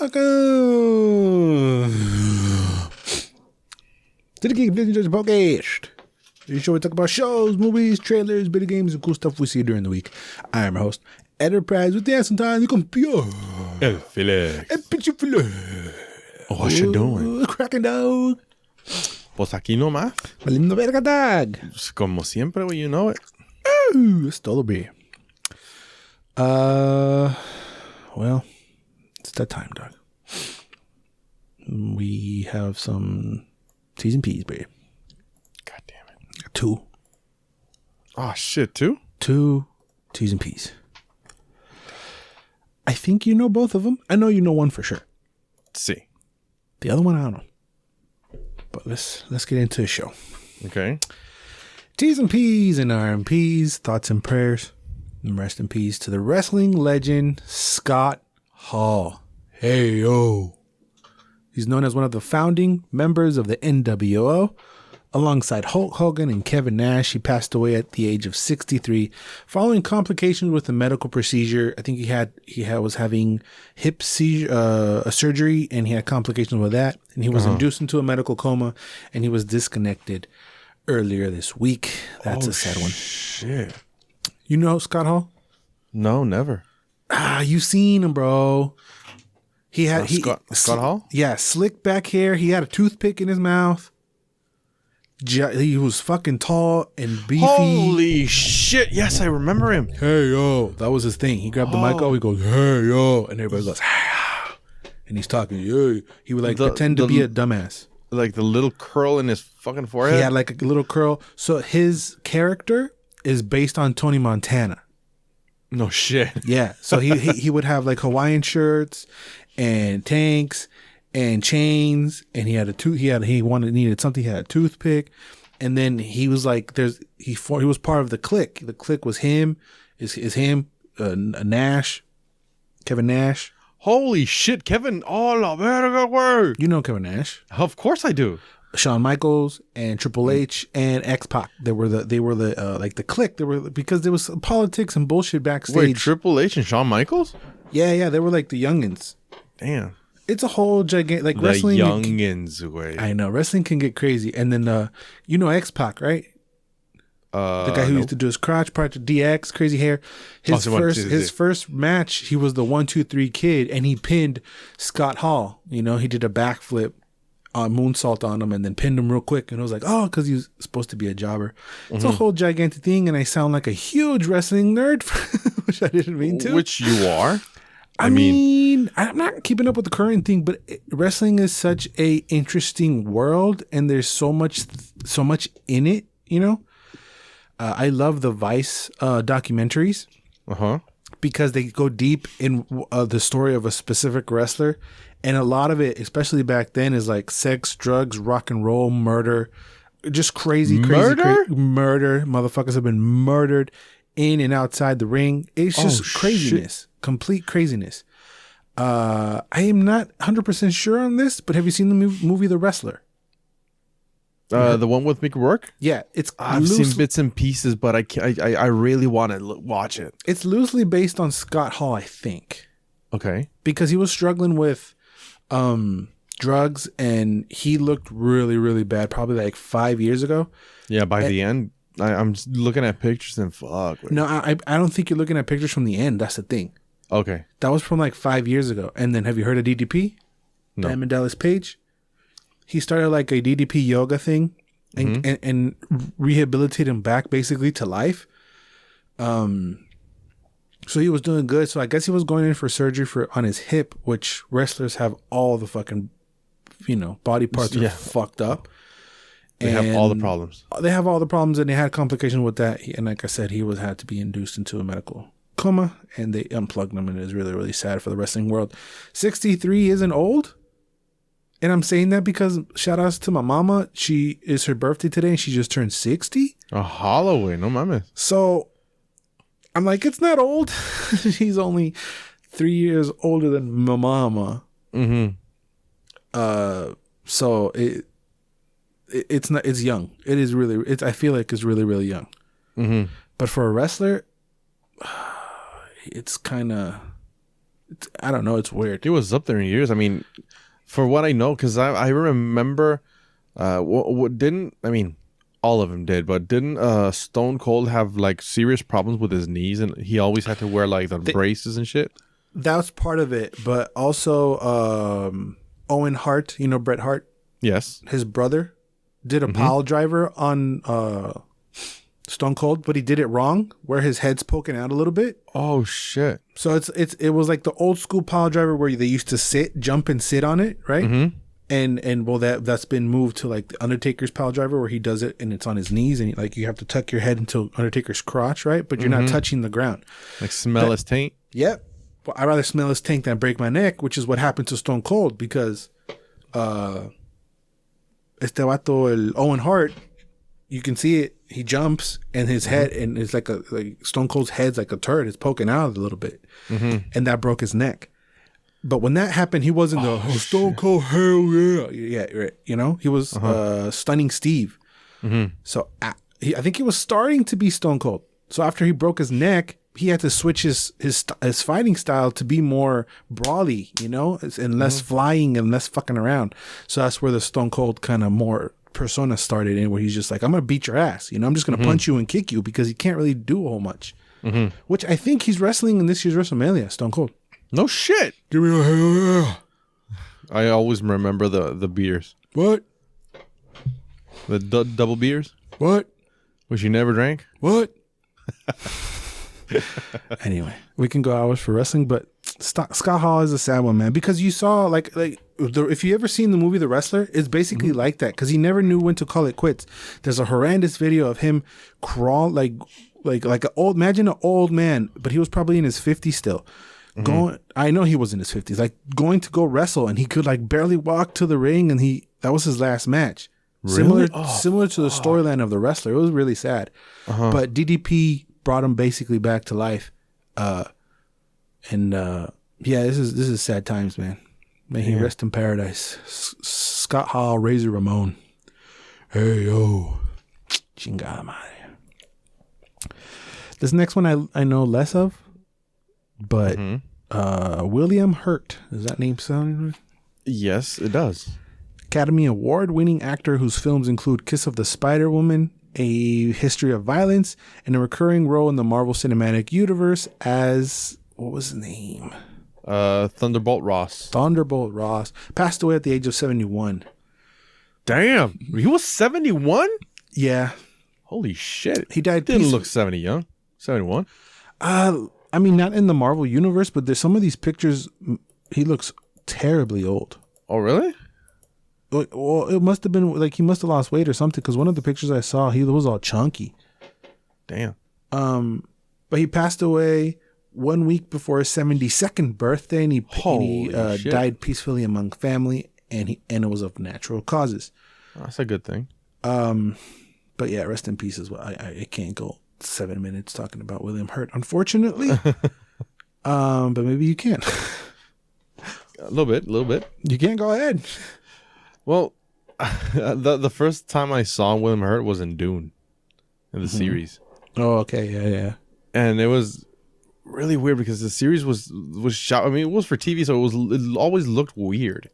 Welcome to the Geeks podcast. This show we talk about shows, movies, trailers, video games, and cool stuff we see during the week. I am your host, Enterprise, with the sometimes you compare. El Felix. El pinche Felix. What you doing? Cracking dog. Pues aquí nomás. Valiendo verga, dog. Como siempre, well, you know it. Ooh, it's todo bien. Well, it's that time, dog. We have some T's and P's, babe. God damn it. 2. Oh, shit, too? 2 T's and P's. I think you know both of them. I know you know one for sure. See. The other one, I don't know. But let's get into the show. Okay. T's and P's and R.I.P's, thoughts and prayers. And rest in peace to the wrestling legend, Scott Hall. Hey, yo. He's known as one of the founding members of the NWO. Alongside Hulk Hogan and Kevin Nash, he passed away at the age of 63 following complications with a medical procedure. I think he was having hip surgery, and he had complications with that. And he was induced into a medical coma, and he was disconnected earlier this week. That's a sad one. Shit. You know Scott Hall? No, never. You seen him, bro. He had Scott Hall? Yeah, slick back hair. He had a toothpick in his mouth. He was fucking tall and beefy. Holy shit. Yes, I remember him. Hey, yo. That was his thing. He grabbed the mic. He goes, hey, yo. And everybody goes, hey, and he's talking. Yo. He would pretend to be a dumbass. Like the little curl in his fucking forehead? He had like a little curl. So his character is based on Tony Montana. No shit. Yeah. So he would have like Hawaiian shirts and tanks and chains, and he had needed something. He had a toothpick, and then he was like, he was part of the clique. The clique was him, Nash, Kevin Nash. Holy shit, Kevin! Oh la verga, güey. You know Kevin Nash. Of course I do. Shawn Michaels and Triple H and X-Pac. They were the like the clique. They were, because there was politics and bullshit backstage. Wait, Triple H and Shawn Michaels? Yeah. They were like the youngins. Damn. It's a whole gigantic, like, wrestling. The youngins, way. I know, wrestling can get crazy. And then you know X-Pac, right? The guy who used to do his crotch part to DX, crazy hair. His first match, he was the 1-2-3 kid, and he pinned Scott Hall. You know, he did a backflip, moonsault on him, and then pinned him real quick. And I was like, oh, because he was supposed to be a jobber. It's a whole gigantic thing, and I sound like a huge wrestling nerd, which I didn't mean to. Which you are. I mean, I'm not keeping up with the current thing, but wrestling is such a interesting world, and there's so much in it, you know? I love the Vice documentaries because they go deep in the story of a specific wrestler. And a lot of it, especially back then, is like sex, drugs, rock and roll, murder, just crazy. Murder. Motherfuckers have been murdered in and outside the ring. It's just craziness. Shit. Complete craziness. I am not 100% sure on this, but have you seen the movie The Wrestler? The one with Mickey Rourke? Yeah, I've seen bits and pieces, but I really want to watch it. It's loosely based on Scott Hall, I think. Okay. Because he was struggling with drugs, and he looked really, really bad, probably like 5 years ago. Yeah, the end, I'm looking at pictures and fuck. No, I don't think you're looking at pictures from the end. That's the thing. Okay. That was from like 5 years ago. And then have you heard of DDP? No. Diamond Dallas Page? He started like a DDP yoga thing and rehabilitated him back basically to life. So he was doing good. So I guess he was going in for surgery on his hip, which wrestlers have all the fucking, body parts are fucked up. They have all the problems. They have all the problems, and they had complications with that. And like I said, he had to be induced into a medical coma, and they unplugged him, and it is really, really sad for the wrestling world. 63 isn't old. And I'm saying that because shout outs to my mama. It's her birthday today, and she just turned 60. A Halloween, no mames. So I'm like, it's not old. She's only 3 years older than my mama. So it's not. It's young. It is really. I feel like it's really, really young. But for a wrestler, it's kind of I don't know. It's weird. He was up there in years. I mean, for what I know, because I remember, all of them did, but didn't Stone Cold have like serious problems with his knees, and he always had to wear like the braces and shit? That's part of it, but also Owen Hart, Bret Hart. Yes, his brother did a pile driver on Stone Cold, but he did it wrong, where his head's poking out a little bit. Oh shit! So it was like the old school pile driver where they used to jump and sit on it, right? Mm-hmm. And well, that's been moved to like the Undertaker's pile driver, where he does it and it's on his knees, and like you have to tuck your head into Undertaker's crotch, right? But you're not touching the ground. Like smell his taint. Yep. Well, I'd rather smell his taint than break my neck, which is what happened to Stone Cold, because Owen Hart, you can see it. He jumps and his head, and it's like Stone Cold's head's like a turd. It's poking out a little bit, and that broke his neck. But when that happened, he wasn't Stone Cold, hell yeah. Yeah, right. He was Stunning Steve. Mm-hmm. So I think he was starting to be Stone Cold. So after he broke his neck, he had to switch his fighting style to be more brawly, and less flying and less fucking around. So that's where the Stone Cold kind of more persona started in, where he's just like, I'm going to beat your ass. I'm just going to punch you and kick you, because he can't really do a whole much. Mm-hmm. Which I think he's wrestling in this year's WrestleMania, Stone Cold. No shit. Give me a hell yeah. I always remember the beers. What? The double beers? What? Which you never drank? What? Anyway, we can go hours for wrestling, but Scott Hall is a sad one, man, because you saw if you ever seen the movie The Wrestler, it's basically like that, because he never knew when to call it quits. There's a horrendous video of him crawl like an old, imagine an old man, but he was probably in his 50s still. I know he was in his 50s, like going to go wrestle, and he could like barely walk to the ring, and that was his last match. Really? Similar to the storyline of The Wrestler. It was really sad. But DDP brought him basically back to life. This is sad times, man. May he rest in paradise. Scott Hall, Razor Ramon. Hey yo. Chingada madre. This next one I know less of. But William Hurt, does that name sound right? Yes, it does. Academy Award-winning actor whose films include Kiss of the Spider Woman, A History of Violence, and a recurring role in the Marvel Cinematic Universe as, what was his name? Thunderbolt Ross. Thunderbolt Ross. Passed away at the age of 71. Damn, he was 71? Yeah. Holy shit. He died. Didn't look 70 young. 71? I mean, not in the Marvel universe, but there's some of these pictures, he looks terribly old. Oh, really? Well, it must have been like he must have lost weight or something, because one of the pictures I saw, he was all chunky. Damn. But he passed away 1 week before his 72nd birthday, and he died peacefully among family, and it was of natural causes. That's a good thing. But yeah, rest in peace as well. I can't go 7 minutes talking about William Hurt, unfortunately. But maybe you can. A little bit. You can go ahead. Well, the first time I saw William Hurt was in Dune, in the series. Oh, okay, yeah. And it was really weird because the series was shot. I mean, it was for TV, so it always looked weird.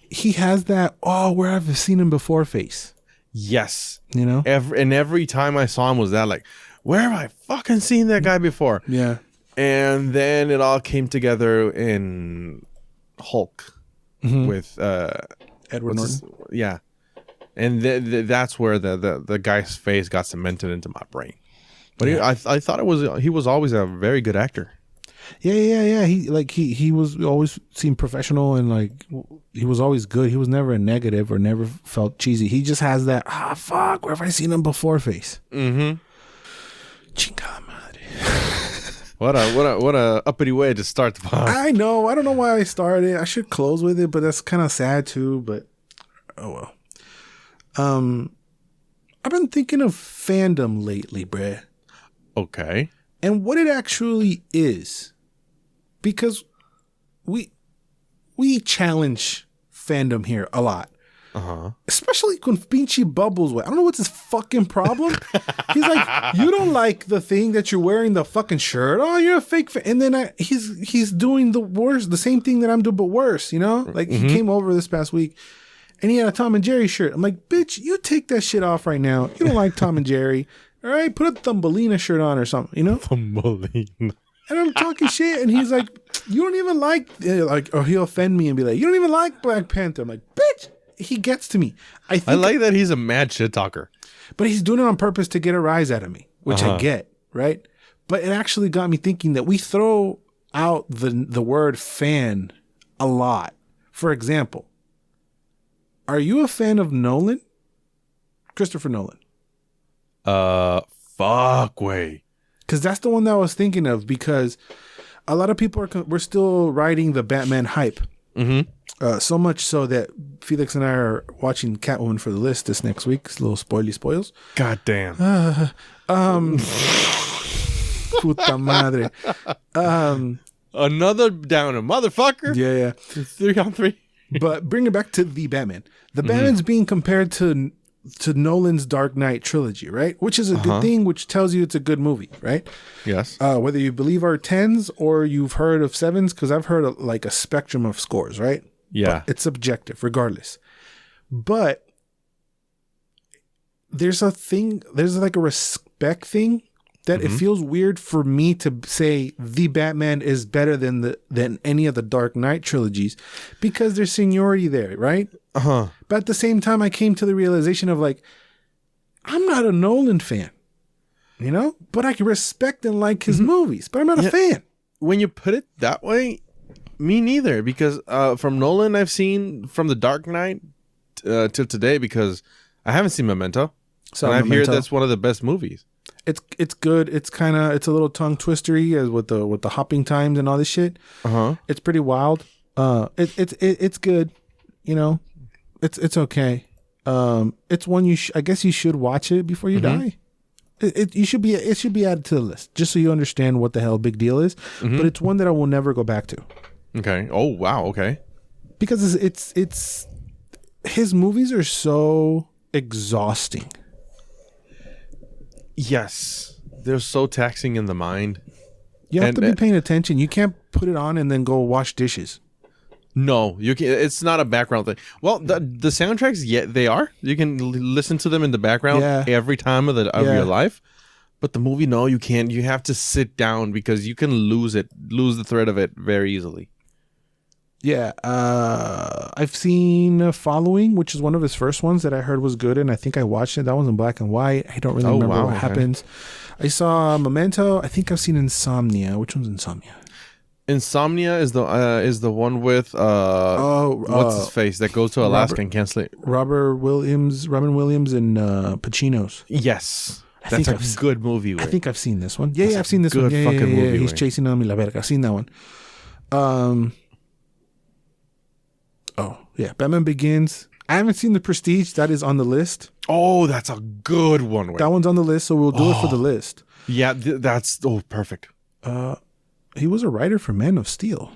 He has that where I've seen him before face. Yes, every time I saw him was that like, where have I fucking seen that guy before? Yeah. And then it all came together in Hulk with Edward Norton. Yeah, and that's where the guy's face got cemented into my brain. But I thought he was always a very good actor. Yeah. He was always seemed professional, and like he was always good. He was never a negative or never felt cheesy. He just has that fuck, where have I seen him before face? Chingada madre. What a uppity way to start the podcast. I know. I don't know why I started. I should close with it, but that's kind of sad too. But oh well. I've been thinking of fandom lately, bruh. Okay. And what it actually is, because we challenge fandom here a lot. Especially con pinche bubbles. I don't know what's his fucking problem. He's like, you don't like the thing that you're wearing the fucking shirt. Oh, you're a fake fan. And then he's doing the same thing that I'm doing, but worse, you know? Like he came over this past week and he had a Tom and Jerry shirt. I'm like, bitch, you take that shit off right now. You don't like Tom and Jerry. All right, put a Thumbelina shirt on or something, you know? Thumbelina. And I'm talking shit, and he's like, you don't even like, or he'll offend me and be like, you don't even like Black Panther. I'm like, bitch, he gets to me. I like that he's a mad shit talker. But he's doing it on purpose to get a rise out of me, which I get, right? But it actually got me thinking that we throw out the word fan a lot. For example, are you a fan of Nolan? Christopher Nolan. Fuck way. Because that's the one that I was thinking of, because a lot of people we're still riding the Batman hype. So much so that Felix and I are watching Catwoman for the list this next week. It's a little spoils. God damn. Puta madre. Another downer, motherfucker. Yeah. 3 on 3. But bring it back to the Batman. The Batman's being compared to Nolan's Dark Knight trilogy, right? Which is a good thing, which tells you it's a good movie, right? Yes. Whether you believe our 10s or you've heard of 7s, because I've heard like a spectrum of scores, right? Yeah. But it's subjective regardless. But there's like a respect thing that it feels weird for me to say the Batman is better than any of the Dark Knight trilogies because there's seniority there, right? But at the same time, I came to the realization of like, I'm not a Nolan fan, you know, but I can respect and like his movies, but I'm not a fan. When you put it that way, me neither, because from Nolan, I've seen from the Dark Knight till today, because I haven't seen Memento. And I've heard that's one of the best movies. It's good. It's a little tongue twistery as with the hopping times and all this shit. It's pretty wild. It's good. You know, it's okay. It's one I guess you should watch it before you die. It should be added to the list just so you understand what the hell big deal is. But it's one that I will never go back to. Okay. Oh wow. Okay. Because it's his movies are so exhausting. Yes, they're so taxing in the mind. You have to be paying attention. You can't put it on and then go wash dishes. No, you can. It's not a background thing. Well, the soundtracks, they are. You can listen to them in the background every time of your life. But the movie, no, you can't. You have to sit down because you can lose the thread of it very easily. Yeah, I've seen Following, which is one of his first ones that I heard was good, and I think I watched it. That one's in black and white. I don't really remember what happens. I saw Memento. I think I've seen Insomnia. Which one's Insomnia? Insomnia is the one with what's his face that goes to Alaska and can't sleep. Robin Williams, and Pacino's. Yes, that's a good movie. I think I've seen this one. Yeah, I've seen this one. Yeah, movie. He's chasing on me la verga. I've seen that one. Oh, yeah. Batman Begins. I haven't seen The Prestige. That is on the list. Oh, that's a good one. That one's on the list, so we'll do it for the list. Yeah, that's perfect. He was a writer for Man of Steel.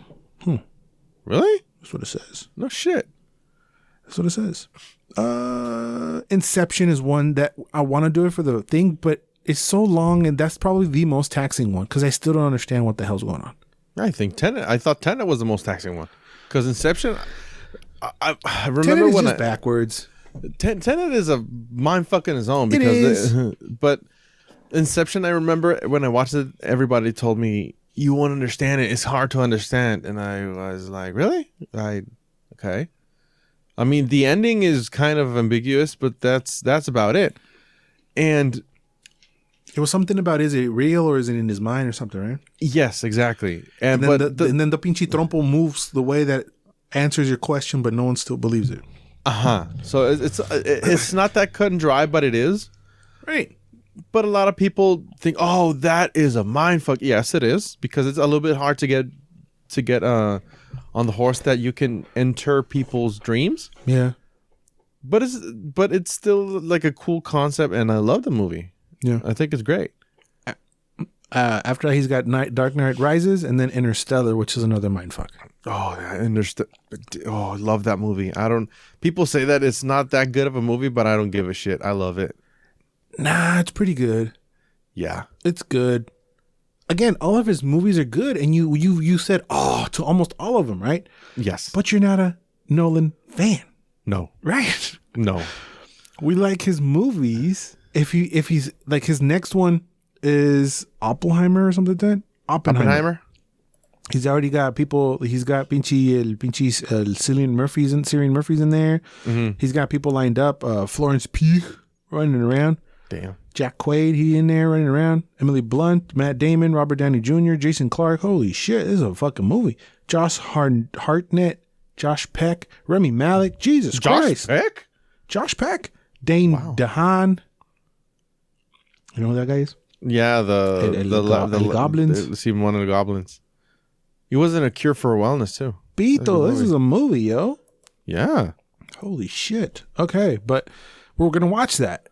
Really? That's what it says. No shit. That's what it says. Inception is one that I want to do it for the thing, but it's so long, and that's probably the most taxing one because I still don't understand what the hell's going on. I thought Tenet was the most taxing one because Inception... I remember Tenet is when just backwards. Tenet is a mind fucking his own because but Inception, I remember when I watched it, everybody told me you won't understand it. It's hard to understand, and I was like, really? Okay. I mean, the ending is kind of ambiguous, but that's about it. And it was something about is it real or is it in his mind or something, right? Yes, exactly. And then the pinche trompo moves the way that answers your question, but no one still believes it. So it's not that cut and dry, but it is. Right. But a lot of people think, oh, that is a mindfuck. Yes, it is, because it's a little bit hard to get on the horse that you can enter people's dreams. Yeah. But it's still like a cool concept, and I love the movie. Yeah. I think it's great. After he's got Dark Knight Rises and then Interstellar, which is another mindfuck. Oh, I understand. Oh, I love that movie. I don't. People say that it's not that good of a movie, but I don't give a shit. I love it. Nah, it's pretty good. Yeah, It's good. Again, all of his movies are good, and you said to almost all of them, right? yes, But you're not a Nolan fan, no, right? no. We like his movies. If he's like, his next one is Oppenheimer or something like that. Oppenheimer. He's already got people. He's got Cillian Murphy's in there. Mm-hmm. He's got people lined up. Florence Pugh running around. Damn. Jack Quaid, he in there running around. Emily Blunt, Matt Damon, Robert Downey Jr., Jason Clarke. Holy shit, this is a fucking movie. Josh Hartnett, Josh Peck, Remy Malek. Jesus Christ. Peck? Josh Peck. Dane DeHaan. You know who that guy is? Yeah, the Goblins. See, one of the goblins. He was in A Cure for Wellness too. Beto, this is a movie, yo. Yeah. Holy shit. Okay, but we're going to watch that.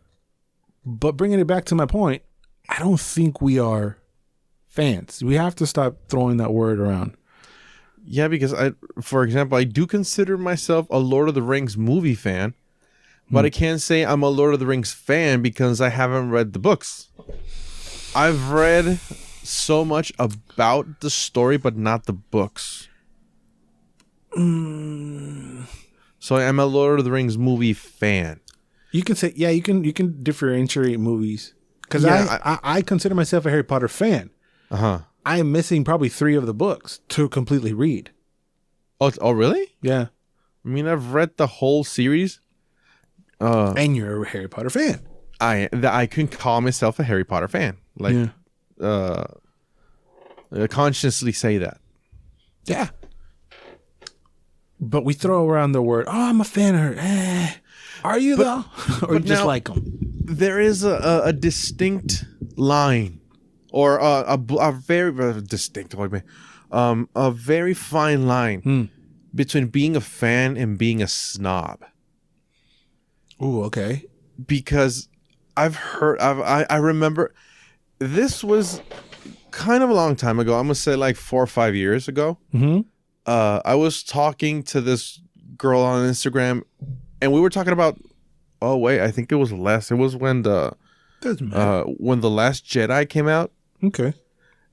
But bringing it back to my point, I don't think we are fans. We have to stop throwing that word around. Yeah, because for example, I do consider myself a Lord of the Rings movie fan, but I can't say I'm a Lord of the Rings fan because I haven't read the books. I've read so much about the story, but not the books. So I'm a Lord of the Rings movie fan. You can say, yeah, you can differentiate movies. Because Yeah, I consider myself a Harry Potter fan. Uh-huh. I am missing probably 3 of the books to completely read. Oh, really? Yeah. I mean, I've read the whole series. And you're a Harry Potter fan. I can call myself a Harry Potter fan. Like, consciously say that. Yeah. But we throw around the word, I'm a fan of her. Are you though? Or you just like them? There is a distinct line, or a very distinct, a very fine line between being a fan and being a snob. Ooh, okay. Because I remember this was kind of a long time ago. I'm gonna say like 4 or 5 years ago. Mm-hmm. I was talking to this girl on Instagram, and we were talking about. Oh wait, I think it was less. It was when the Last Jedi came out. Okay.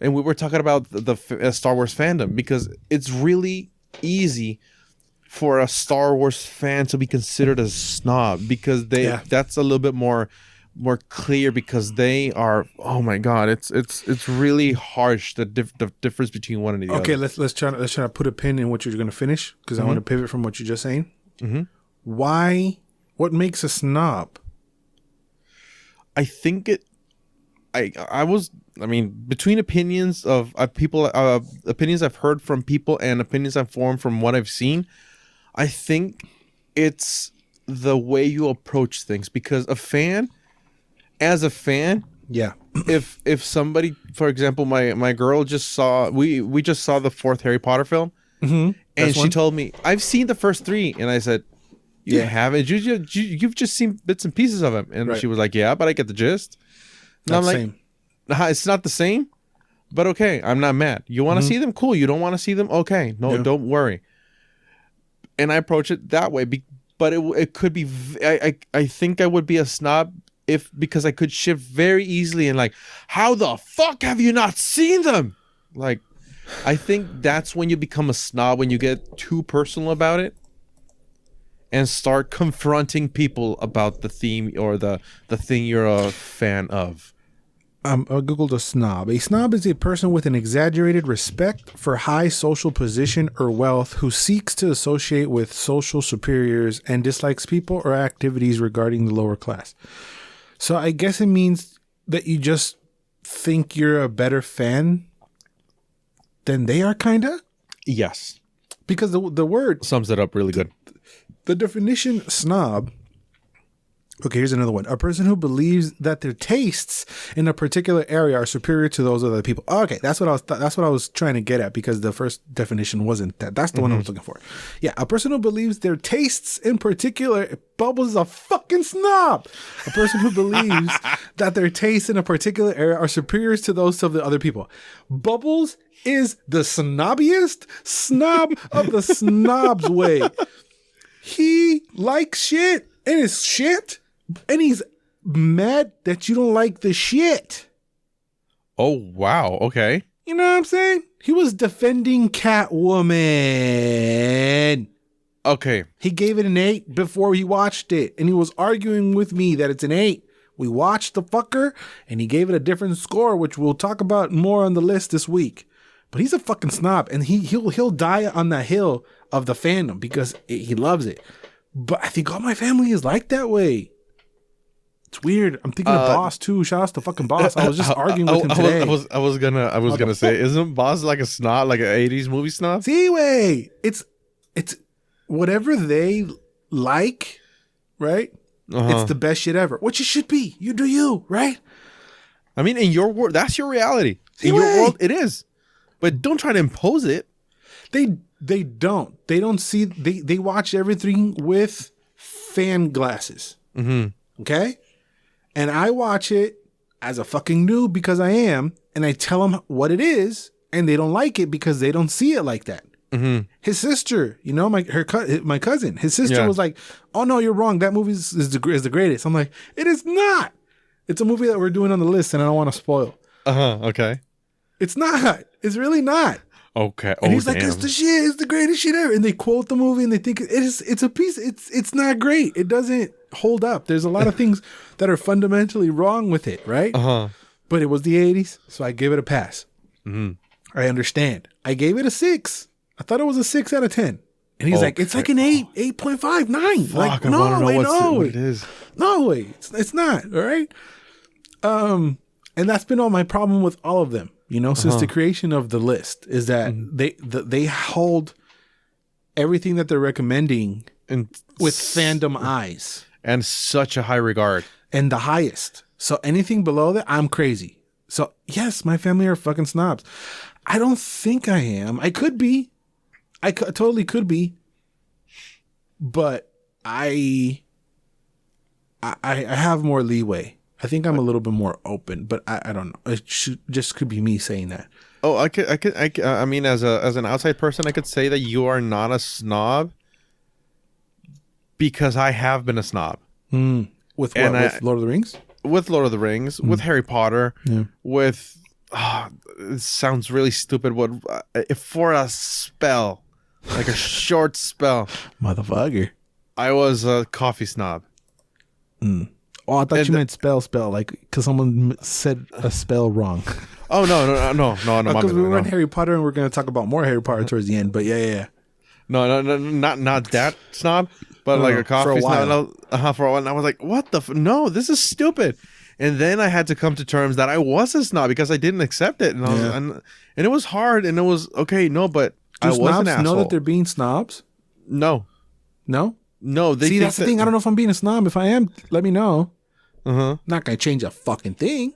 And we were talking about the Star Wars fandom, because it's really easy for a Star Wars fan to be considered a snob, because that's a little bit more clear, because they are, oh my god, it's really harsh, the difference between one and the other. Okay, let's try to put a pin in what you're going to finish, because I want to pivot from what you're just saying. Mm-hmm. What makes a snob? I think between opinions of people, opinions I've heard from people and opinions I've formed from what I've seen, I think it's the way you approach things. Because as a fan, yeah. if somebody, for example, my girl just saw, we just saw the 4th Harry Potter film, and she told me, I've seen the first 3, and I said, you haven't? You've just seen bits and pieces of them. And she was like, yeah, but I get the gist. And I'm like, it's not the same, but okay, I'm not mad. You want to see them? Cool. You don't want to see them? Okay. No, don't worry. And I approach it that way. But it could be, I think I would be a snob because I could shift very easily and like, how the fuck have you not seen them? Like, I think that's when you become a snob, when you get too personal about it and start confronting people about the theme or the thing you're a fan of. I googled a snob. A snob is a person with an exaggerated respect for high social position or wealth who seeks to associate with social superiors and dislikes people or activities regarding the lower class. So I guess it means that you just think you're a better fan than they are, kinda? Yes. Because the word sums it up really good. The definition snob Okay, here's another one. A person who believes that their tastes in a particular area are superior to those of other people. Okay, that's what I was trying to get at, because the first definition wasn't that. That's the one I was looking for. Yeah, a person who believes their tastes in particular. Bubbles is a fucking snob. A person who believes that their tastes in a particular area are superior to those of the other people. Bubbles is the snobbiest snob of the snobs way. He likes shit and it's shit. And he's mad that you don't like the shit. Oh, wow. Okay. You know what I'm saying? He was defending Catwoman. Okay. He gave it an 8 before he watched it. And he was arguing with me that it's an 8. We watched the fucker and he gave it a different score, which we'll talk about more on the list this week. But he's a fucking snob, and he'll die on the hill of the fandom because he loves it. But I think all my family is like that way. It's weird. I'm thinking of Boss too. Shout out to fucking Boss. I was just arguing with him today. I was gonna say, isn't Boss like a snob, like an 80s movie snob? See, way it's whatever they like, right? It's the best shit ever, which it should be. You do you, right? I mean, in your world, that's your reality. In your world, it is. But don't try to impose it. They don't. They don't see. They watch everything with fan glasses. Okay. And I watch it as a fucking noob because I am, and I tell them what it is, and they don't like it because they don't see it like that. His sister, you know, my cousin, his sister was like, "Oh no, you're wrong. That movie is the greatest." I'm like, "It is not. It's a movie that we're doing on the list, and I don't want to spoil." Okay. It's not. It's really not. Okay. And he's like, "It's the shit. It's the greatest shit ever." And they quote the movie, and they think it's a piece. It's not great. It doesn't hold up. There's a lot of things that are fundamentally wrong with it, right? But it was the 80s, so I give it a pass. I understand. I gave it a 6. I thought it was a 6 out of 10. And he's like, "It's like an 8, 8.5, 9." Like, no, wait, no, what it is. No way, it's not. All right. And that's been all my problem with all of them. You know, since the creation of the list, is that they hold everything that they're recommending with fandom eyes and such a high regard, and the highest. So anything below that, I'm crazy. So yes, my family are fucking snobs. I don't think I am. I could be. I totally could be. But I have more leeway. I think I'm a little bit more open, but I don't know. It just could be me saying that. Oh, I mean, as an outside person, I could say that you are not a snob because I have been a snob. With what? With Lord of the Rings? With Lord of the Rings, with Harry Potter, with it sounds really stupid. What if for a spell, like a short spell, motherfucker? I was a coffee snob. Oh, I thought you meant spell, like because someone said a spell wrong. Oh no! Because we were on Harry Potter, and we're going to talk about more Harry Potter towards the end. But yeah. No, not that snob, but like a coffee snob. For a while, and I was like, "What the? No, this is stupid." And then I had to come to terms that I was a snob because I didn't accept it, and I was, and it was hard, and it was okay. No, but I was an asshole. Know that they're being snobs? No. They see, that's the thing. I don't know if I'm being a snob. If I am, let me know. Not gonna change a fucking thing.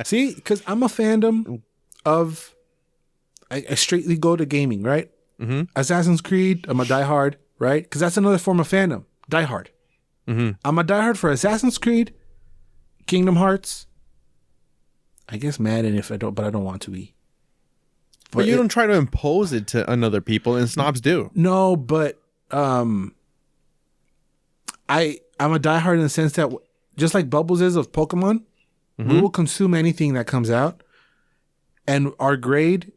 See, because I'm a fandom of. I straightly go to gaming, right? Assassin's Creed. I'm a diehard, right? Because that's another form of fandom. Diehard. I'm a diehard for Assassin's Creed, Kingdom Hearts. I guess Madden if I don't, but I don't want to be. But you don't try to impose it to another people, and snobs do. No, but I'm a diehard in the sense that just like Bubbles is of Pokemon, we will consume anything that comes out, and our grade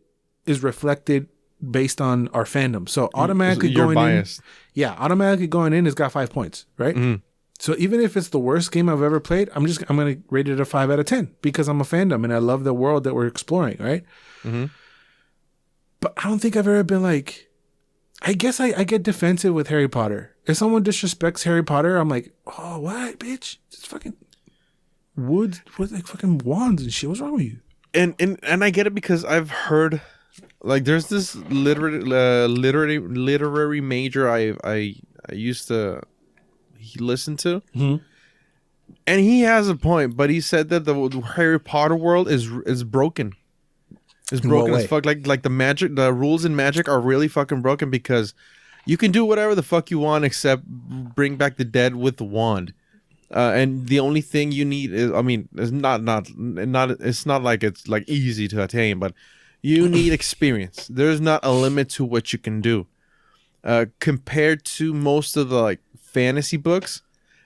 is reflected based on our fandom. So automatically going biased. Automatically going in has got 5 points, right? So even if it's the worst game I've ever played, I'm going to rate it a 5 out of 10 because I'm a fandom and I love the world that we're exploring, right? But I don't think I've ever been like, I guess I get defensive with Harry Potter. If someone disrespects Harry Potter, I'm like, oh, what, bitch? It's fucking woods with like fucking wands and shit. What's wrong with you? And I get it because I've heard, like, there's this literary major I used to. he listened to. Mm-hmm. And he has a point, but he said that the Harry Potter world is broken. It's broken as fuck. Like the rules in magic are really fucking broken because you can do whatever the fuck you want except bring back the dead with the wand. And the only thing you need is, I mean, it's not. It's not like it's like easy to attain, but you need experience. There's not a limit to what you can do. Compared to most of the like fantasy books,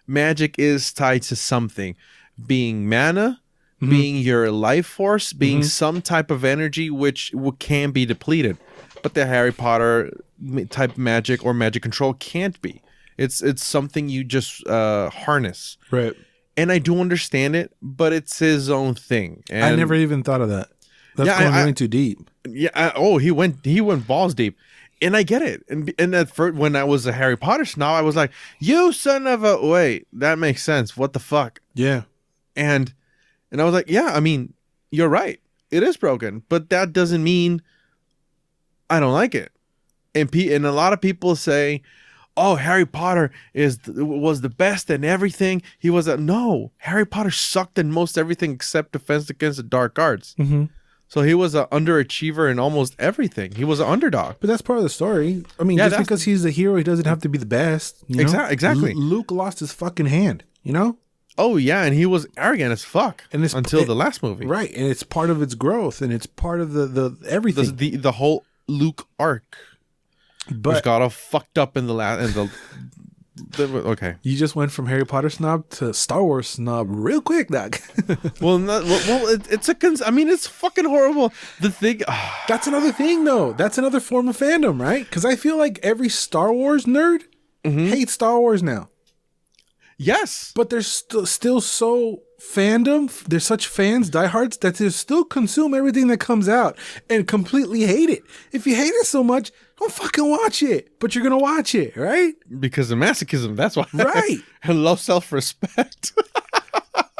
magic is tied to something, being mana, being your life force, being some type of energy which can be depleted. But the Harry Potter type magic or magic control can't be. It's something you just harness. Right. And I do understand it, but it's his own thing. And I never even thought of that. That's going way too deep. Yeah. He went balls deep. And I get it. And at first, when I was a Harry Potter snob, I was like, you son of a... Wait, that makes sense. What the fuck? Yeah. And I was like, yeah, I mean, you're right. It is broken. But that doesn't mean I don't like it. And a lot of people say, oh, Harry Potter was the best in everything. He was no, Harry Potter sucked in most everything except Defense Against the Dark Arts. Mm-hmm. So he was an underachiever in almost everything. He was an underdog. But that's part of the story. I mean, just because he's a hero, he doesn't have to be the best. You know? Exactly. Luke lost his fucking hand, you know? Oh, yeah, and he was arrogant as fuck until the last movie. Right, and it's part of its growth, and it's part of the everything. The whole Luke arc. But which got all fucked up in the last... Okay. You just went from Harry Potter snob to Star Wars snob real quick, Doc. It's fucking horrible. The thing... That's another thing, though. That's another form of fandom, right? Because I feel like every Star Wars nerd hates Star Wars now. Yes. But they're still so fandom. They're such fans, diehards, that they still consume everything that comes out and completely hate it. If you hate it so much, don't fucking watch it. But you're going to watch it, right? Because of masochism. That's why. Right. And low self-respect.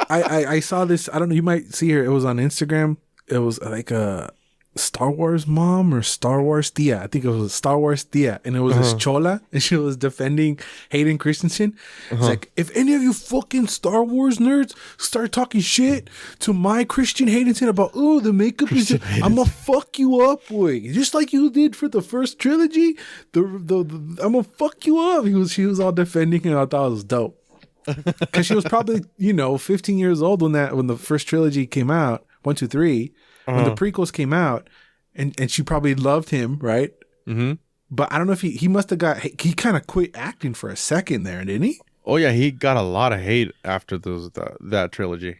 I saw this. I don't know. You might see her. It was on Instagram. It was like a Star Wars mom or Star Wars tia. I think it was a Star Wars tia. And it was this chola. And she was defending Hayden Christensen. It's like, if any of you fucking Star Wars nerds start talking shit to my Christian Haydenson about, oh, the makeup is... I'm going to fuck you up, boy. Just like you did for the first trilogy. I'm going to fuck you up. She was all defending and I thought it was dope. Because she was probably, 15 years old when the first trilogy came out. 1, 2, 3. When the prequels came out, and she probably loved him, right? Mm-hmm. But I don't know if he must have he kind of quit acting for a second there, didn't he? Oh yeah, he got a lot of hate after that trilogy.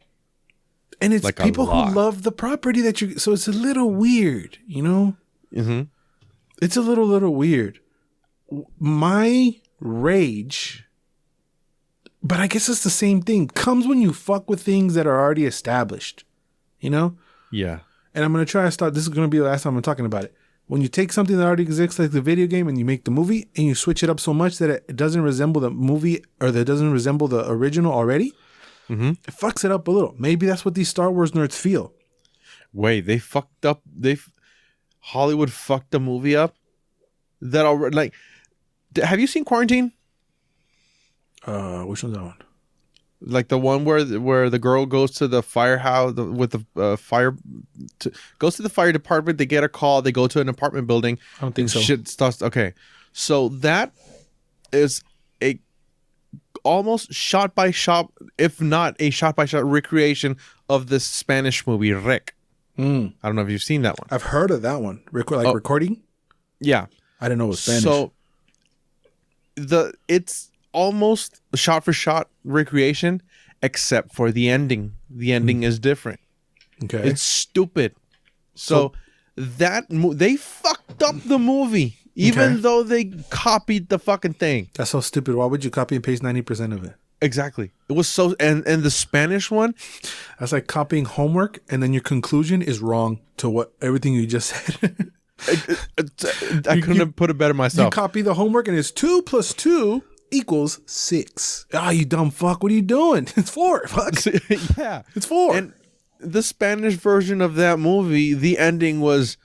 And it's like people who love the property so it's a little weird, Mm-hmm. It's a little weird. My rage, but I guess it's the same thing, comes when you fuck with things that are already established, Yeah. And I'm going to try to start. This is going to be the last time I'm talking about it. When you take something that already exists, like the video game, and you make the movie, and you switch it up so much that it doesn't resemble the movie or that it doesn't resemble the original already, it fucks it up a little. Maybe that's what these Star Wars nerds feel. Wait, they fucked up. Hollywood fucked the movie up. That already, like, have you seen Quarantine? Which one's that one? Like the one where the girl goes to the firehouse with the fire, goes to the fire department. They get a call. They go to an apartment building. I don't think so. Shit starts. Okay, so that is a almost shot by shot, if not a shot by shot recreation of the Spanish movie Rec. I don't know if you've seen that one. I've heard of that one. Recording. Yeah, I didn't know it was Spanish. So it's almost shot for shot recreation, except for the ending. The ending is different. Okay, it's stupid. So they fucked up the movie, even though they copied the fucking thing. That's so stupid. Why would you copy and paste 90% of it? Exactly. It was so, and the Spanish one, that's like copying homework, and then your conclusion is wrong to what everything you just said. I couldn't have put it better myself. You copy the homework, and it's 2 + 2 = 6. Ah, you dumb fuck! What are you doing? It's 4. Fuck. Yeah, it's 4. And the Spanish version of that movie, the ending was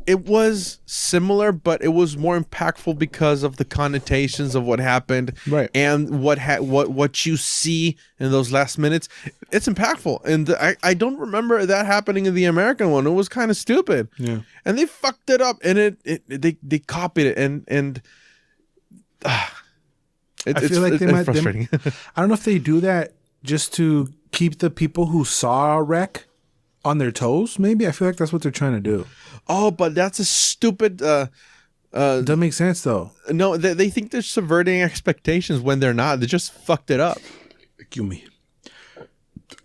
it was similar, but it was more impactful because of the connotations of what happened, right? And what you see in those last minutes. It's impactful, and I don't remember that happening in the American one. It was kind of stupid, yeah. And they fucked it up, and they copied it, and I feel like it's frustrating. I don't know if they do that just to keep the people who saw a wreck on their toes. Maybe I feel like that's what they're trying to do. Oh, but that's a stupid. Doesn't make sense though. No, they think they're subverting expectations when they're not. They just fucked it up. Excuse me.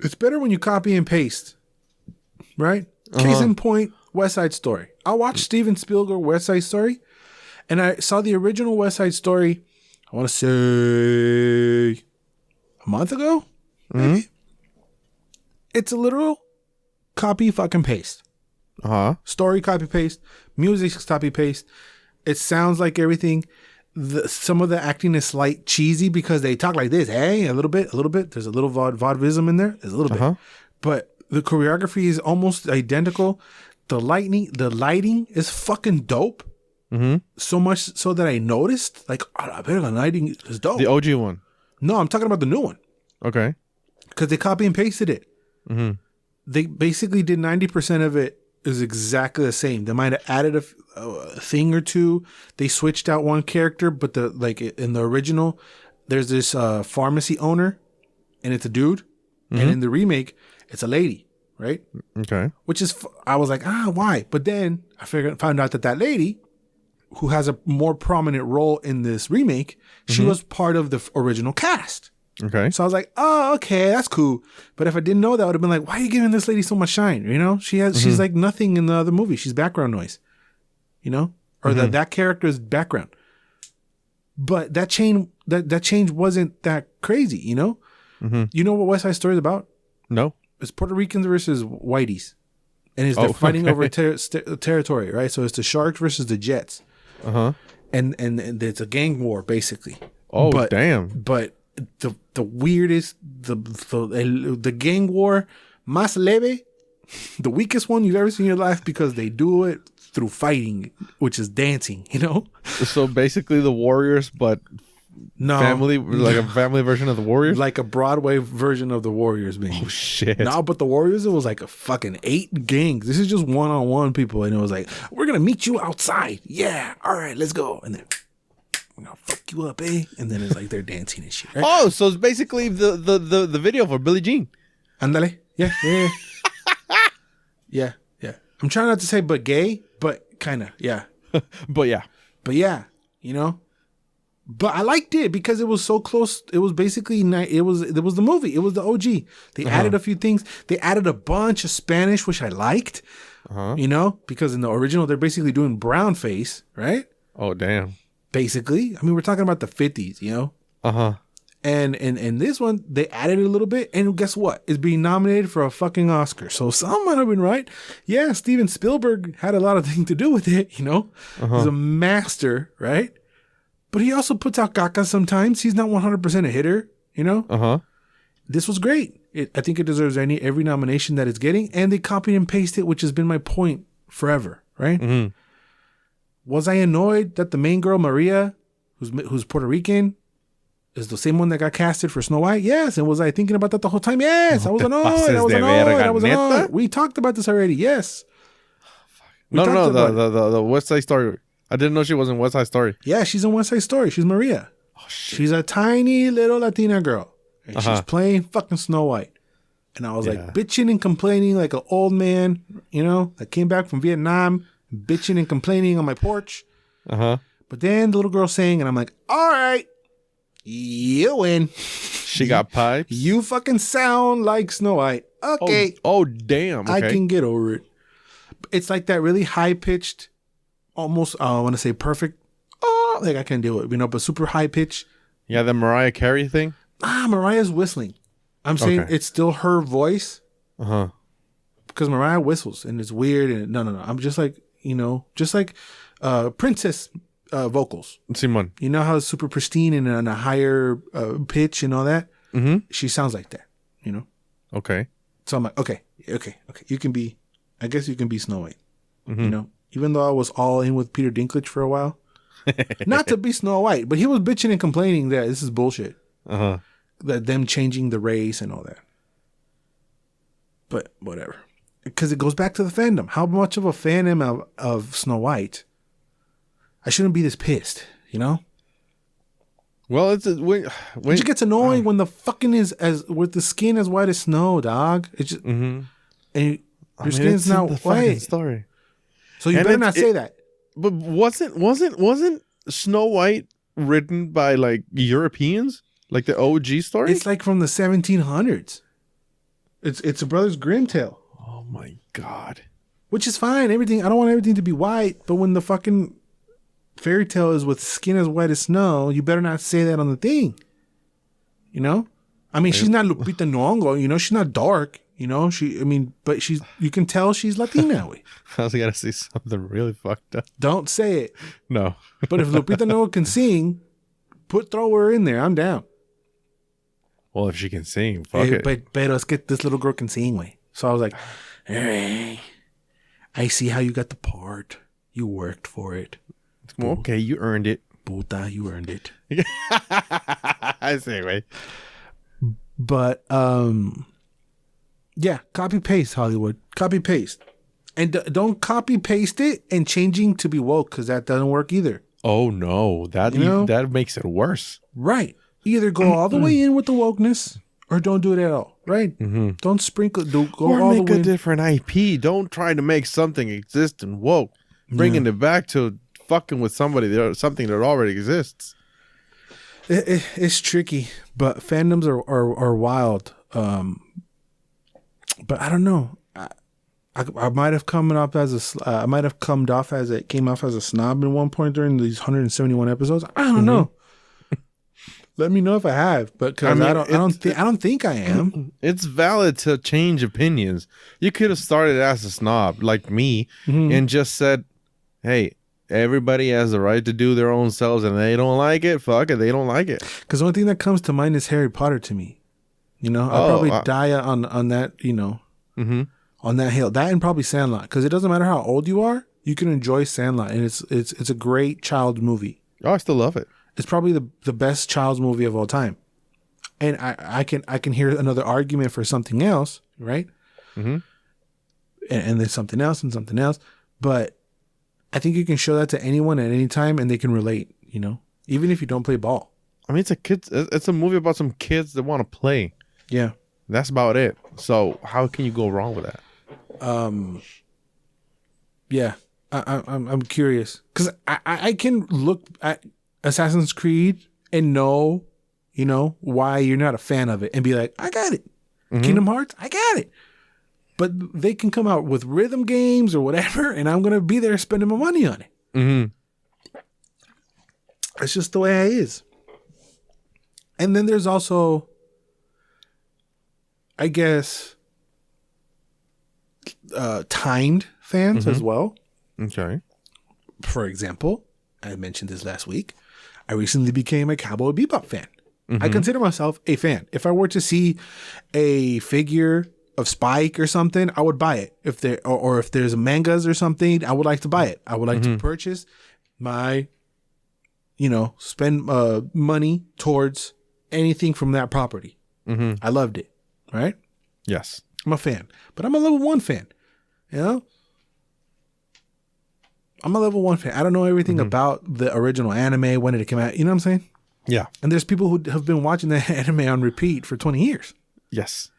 It's better when you copy and paste, right? Case in point, West Side Story. I watched Steven Spielberg West Side Story, and I saw the original West Side Story. I want to say a month ago, maybe. It's a literal copy fucking paste. Story copy paste, music copy paste. It sounds like everything. Some of the acting is slight cheesy because they talk like this. Hey, a little bit. There's a little vaudvism in there. There's a little bit, but the choreography is almost identical. The lighting is fucking dope. So much so that I noticed, like, the lighting is dope. The OG one. No, I'm talking about the new one. Okay. Because they copy and pasted it. They basically did 90% of it is exactly the same. They might have added a thing or two. They switched out one character, but in the original, there's this pharmacy owner, and it's a dude, and in the remake, it's a lady, right? Okay. Which is, I was like, why? But then I found out that lady, who has a more prominent role in this remake, she was part of the original cast. Okay. So I was like, oh, okay, that's cool. But if I didn't know that, I would have been like, why are you giving this lady so much shine? You know, she's like nothing in the other movie. She's background noise, you know, or that character's background. But that change wasn't that crazy, you know? You know what West Side Story is about? No. It's Puerto Ricans versus whiteys. And they're fighting over territory, right? So it's the Sharks versus the Jets. And it's a gang war, basically. Oh, damn. But the weirdest, the gang war, más leve, the weakest one you've ever seen in your life, because they do it through fighting, which is dancing, you know? So basically the Warriors, but family, like a family version of the Warriors? Like a Broadway version of the Warriors, man. Oh, shit. No, but the Warriors, it was like a fucking 8 gangs. This is just one-on-one people, and it was like, we're going to meet you outside. Yeah, all right, let's go. And then, I'm gonna fuck you up, eh? And then it's like they're dancing and shit, right? Oh, so it's basically the video for Billie Jean. Andale. Yeah. Yeah. I'm trying not to say but gay, but kind of, yeah. But yeah, you know? But I liked it because it was so close. It was basically, it was the movie. It was the OG. They added a few things. They added a bunch of Spanish, which I liked, you know? Because in the original, they're basically doing brown face, right? Oh, damn. Basically. I mean, we're talking about the 50s, you know? And in this one, they added a little bit, and guess what? It's being nominated for a fucking Oscar. So some might have been right. Yeah, Steven Spielberg had a lot of things to do with it, you know? He's a master, right? But he also puts out caca sometimes. He's not 100% a hitter, you know? This was great. I think it deserves every nomination that it's getting, and they copied and pasted it, which has been my point forever, right? Was I annoyed that the main girl, Maria, who's Puerto Rican, is the same one that got casted for Snow White? Yes. And was I thinking about that the whole time? Yes. I was annoyed. We talked about this already. Yes. No, the West Side Story. I didn't know she was in West Side Story. Yeah, she's in West Side Story. She's Maria. Oh, shit. She's a tiny little Latina girl. And she's playing fucking Snow White. And I was like bitching and complaining like an old man, you know, that came back from Vietnam, bitching and complaining on my porch. But then the little girl sang, and I'm like, all right. You win. She got pipes. You fucking sound like Snow White. Okay. Oh damn. Okay. I can get over it. It's like that really high pitched, almost I want to say perfect. Oh, like I can do it, you know, but super high pitch. Yeah, the Mariah Carey thing. Mariah's whistling. I'm saying it's still her voice. Because Mariah whistles and it's weird and no. I'm just like, you know, just like princess vocals. Simon. You know how it's super pristine and on a higher pitch and all that? She sounds like that, you know? Okay. So I'm like, okay. You can be, I guess you can be Snow White. You know? even though I was all in with Peter Dinklage for a while. Not to be Snow White, but he was bitching and complaining that this is bullshit. Uh-huh. That them changing the race and all that. But whatever. Because it goes back to the fandom. How much of a fan am I of Snow White? I shouldn't be this pissed, you know? Well, it just gets annoying when the fucking is as with the skin as white as snow, dog. It's just and your skin's not white. Story. So you better not say that. But wasn't Snow White written by like Europeans, like the OG story? It's like from the 1700s. It's a Brothers Grimm tale. Oh my god. Which is fine. Everything. I don't want everything to be white, but when the fucking fairy tale is with skin as white as snow, you better not say that on the thing. You know? I mean, she's not Lupita Nyong'o, you know, she's not dark, you know, but you can tell she's Latina. I was gonna say something really fucked up. Don't say it. No. But if Lupita Nyong'o can sing, throw her in there. I'm down. Well, if she can sing, fuck it. But let's get this little girl can sing, way. So I was like, all right, I see how you got the part. You worked for it. Well, okay, you earned it. Puta, you earned it. I say, right. But, yeah, copy paste, Hollywood. Copy paste. And don't copy paste it and changing to be woke, because that doesn't work either. Oh, no. That makes it worse. Right. Either go all the way in with the wokeness or don't do it at all. Right? Mm-hmm. Don't sprinkle. Go or all make the way a different IP. Don't try to make something exist and woke. Bringing it back to fucking with something that already exists. It's tricky, but fandoms are wild. But I don't know. I might have come off as it came off as a snob at one point during these 171 episodes. I don't know. Let me know if I have, but because I don't think I am. It's valid to change opinions. You could have started as a snob like me and just said, "Hey, everybody has the right to do their own selves, and they don't like it. Fuck it, they don't like it." Because the only thing that comes to mind is Harry Potter to me. You know, I'll probably die on that. You know, on that hill. That and probably Sandlot. Because it doesn't matter how old you are, you can enjoy Sandlot, and it's a great child movie. Oh, I still love it. It's probably the best child's movie of all time. And I can hear another argument for something else, right? And there's something else and something else, but I think you can show that to anyone at any time and they can relate, you know, even if you don't play ball. I mean, it's a movie about some kids that want to play. Yeah. That's about it. So how can you go wrong with that? Yeah. I'm curious because I can look at Assassin's Creed and know, you know, why you're not a fan of it and be like, I got it. Kingdom Hearts, I got it. But they can come out with rhythm games or whatever, and I'm going to be there spending my money on it. It's just the way it is. And then there's also, I guess, timed fans as well. Okay. For example, I mentioned this last week. I recently became a Cowboy Bebop fan. I consider myself a fan. If I were to see a figure of Spike or something, I would buy it. If there's mangas or something, I would like to buy it. I would like to purchase my, you know, spend money towards anything from that property. I loved it. Right? Yes. I'm a fan. But I'm a level 1 fan. You know? I'm a level 1 fan. I don't know everything about the original anime. When did it come out? You know what I'm saying? Yeah. And there's people who have been watching the anime on repeat for 20 years. Yes.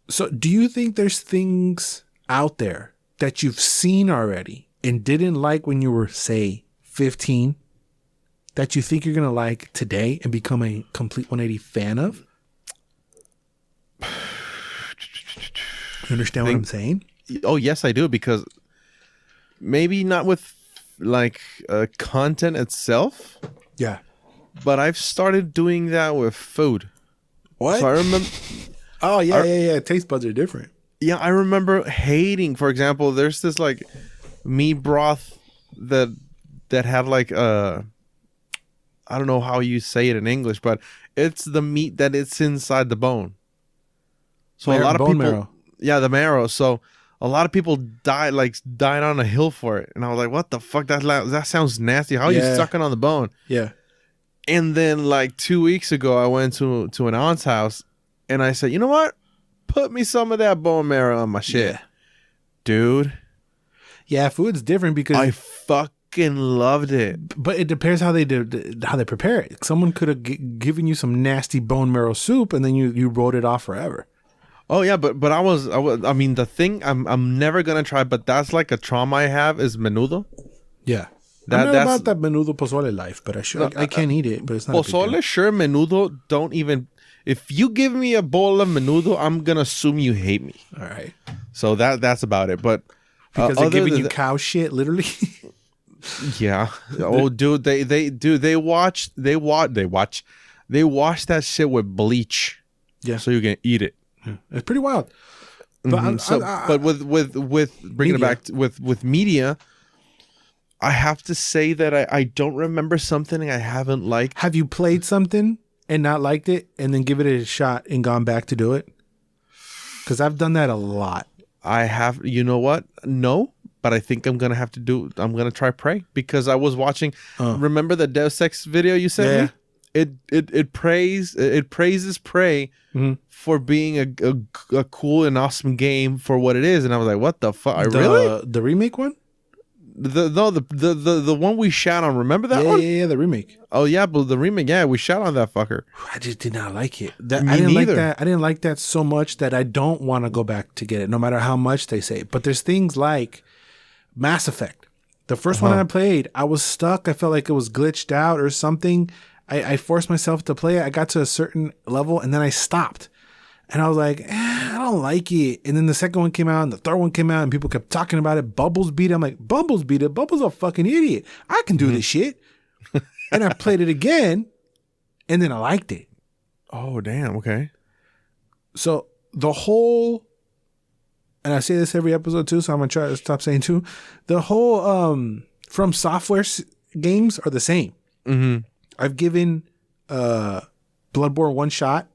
So do you think there's things out there that you've seen already and didn't like when you were, say, 15 that you think you're going to like today and become a complete 180 fan of? You understand what I'm saying? Oh, yes, I do. Because maybe not with like content itself. Yeah. But I've started doing that with food. What? So I remember. Oh, yeah. Taste buds are different. Yeah, I remember hating, for example, there's this like meat broth that had like I don't know how you say it in English, but it's the meat that it's inside the bone. So a lot of people, marrow. Yeah, the marrow. So a lot of people died on a hill for it, and I was like, what the fuck? That sounds nasty. How are you sucking on the bone? Yeah. And then like 2 weeks ago, I went to an aunt's house, and I said, you know what? Put me some of that bone marrow on my shit, dude. Yeah, food's different because I fucking loved it. But it depends how they prepare it. Someone could have given you some nasty bone marrow soup, and then you wrote it off forever. Oh yeah, but I mean, the thing I'm never gonna try, but that's like a trauma I have is menudo. Yeah, I'm not about that menudo pozole life, but I can't eat it. But it's not pozole. Sure, menudo. Don't even. If you give me a bowl of menudo, I'm gonna assume you hate me. All right. So that's about it. But because they're giving you cow shit, literally. Yeah. Oh, dude, they wash that shit with bleach. Yeah. So you can eat it. Yeah. It's pretty wild. But but with bringing it back with media, I have to say that I don't remember something I haven't liked. Have you played something and not liked it, and then give it a shot and gone back to do it? Because I've done that a lot. I have. You know what? No. But I think I'm gonna try Prey, because I was watching. Remember the Deus Ex video you sent me? It praises Prey for being a cool and awesome game for what it is, and I was like, what the fuck? Really? The remake one? The one we shot on. Remember that one? Yeah, the remake. Oh yeah, but the remake, yeah, we shot on that fucker. I just did not like it. Me neither. I didn't like that so much that I don't want to go back to get it, no matter how much they say. But there's things like Mass Effect. The first one I played, I was stuck. I felt like it was glitched out or something. I forced myself to play it. I got to a certain level and then I stopped. And I was like, I don't like it. And then the second one came out and the third one came out and people kept talking about it. Bubbles beat it. I'm like, Bubbles beat it? Bubbles a fucking idiot. I can do this shit. And I played it again and then I liked it. Oh, damn. Okay. So the whole... And I say this every episode too, so I'm gonna try to stop saying too. The whole From Software games are the same. Mm-hmm. I've given Bloodborne one shot,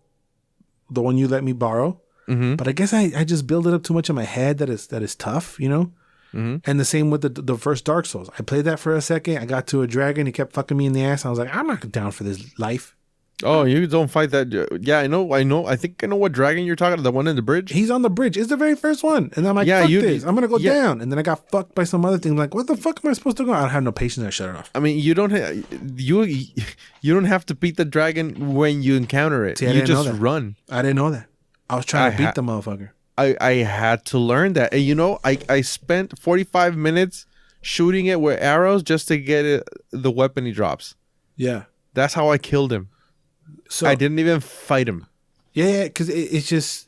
the one you let me borrow, but I guess I just build it up too much in my head that is tough, you know. Mm-hmm. And the same with the first Dark Souls. I played that for a second. I got to a dragon. He kept fucking me in the ass. I was like, I'm not down for this life. Oh, you don't fight that. Yeah, I know. I think I know what dragon you're talking about. The one in the bridge? He's on the bridge. It's the very first one. And I'm like, fuck this. I'm going to go down. And then I got fucked by some other thing. I'm like, what the fuck am I supposed to go? I don't have no patience. I shut it off. I mean, you don't have to beat the dragon when you encounter it. See, you just run. I didn't know that. I was trying to beat the motherfucker. I had to learn that. And you know, I spent 45 minutes shooting it with arrows just to get the weapon he drops. Yeah. That's how I killed him. So I didn't even fight him. Yeah, because it just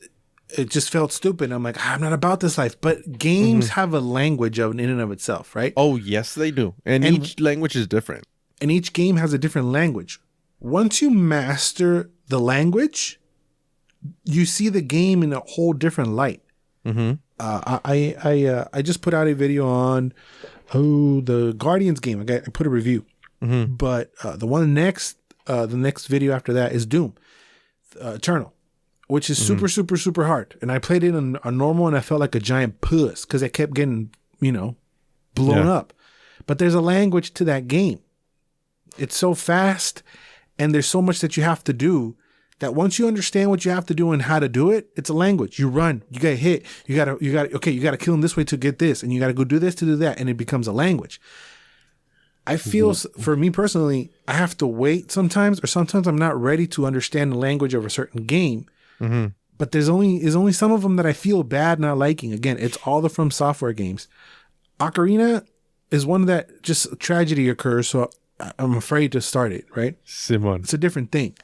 felt stupid. I'm like, I'm not about this life. But games have a language in and of itself, right? Oh, yes, they do. And each language is different. And each game has a different language. Once you master the language, you see the game in a whole different light. Mm-hmm. I just put out a video on the Guardians game. I put a review. Mm-hmm. But the next video after that is Doom Eternal, which is super, super, super hard. And I played it on normal and I felt like a giant puss because I kept getting, blown up. But there's a language to that game. It's so fast and there's so much that you have to do that once you understand what you have to do and how to do it, it's a language. You run, you get hit, you gotta kill him this way to get this, and you gotta go do this to do that, and it becomes a language. I feel for me personally, I have to wait sometimes, or sometimes I'm not ready to understand the language of a certain game. Mm-hmm. But there's only some of them that I feel bad not liking. Again, it's all the From Software games. Ocarina is one that just tragedy occurs, so I'm afraid to start it. Right, Simon. It's a different thing.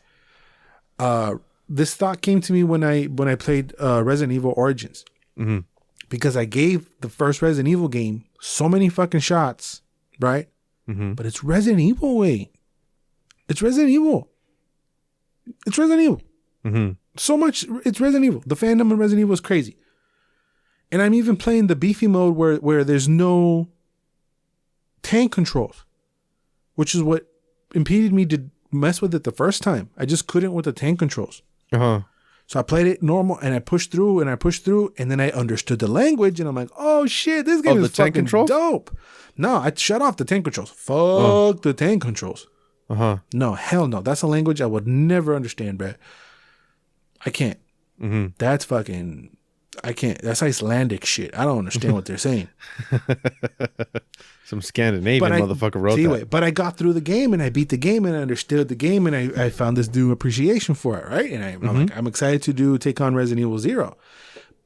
This thought came to me when I played Resident Evil Origins, because I gave the first Resident Evil game so many fucking shots, right? Mm-hmm. But it's Resident Evil, wait. It's Resident Evil. It's Resident Evil. Mm-hmm. So much, it's Resident Evil. The fandom of Resident Evil is crazy. And I'm even playing the beefy mode where there's no tank controls, which is what impeded me to mess with it the first time. I just couldn't with the tank controls. Uh-huh. So I played it normal and I pushed through and then I understood the language and I'm like, oh shit, this game is fucking dope. No, I shut off the tank controls. Fuck the tank controls. No, hell no. That's a language I would never understand, bro. I can't. That's fucking, I can't. That's Icelandic shit. I don't understand what they're saying. Some Scandinavian motherfucker wrote that. But I got through the game and I beat the game and I understood the game and I found this new appreciation for it, right? And I'm like, I'm excited to take on Resident Evil 0.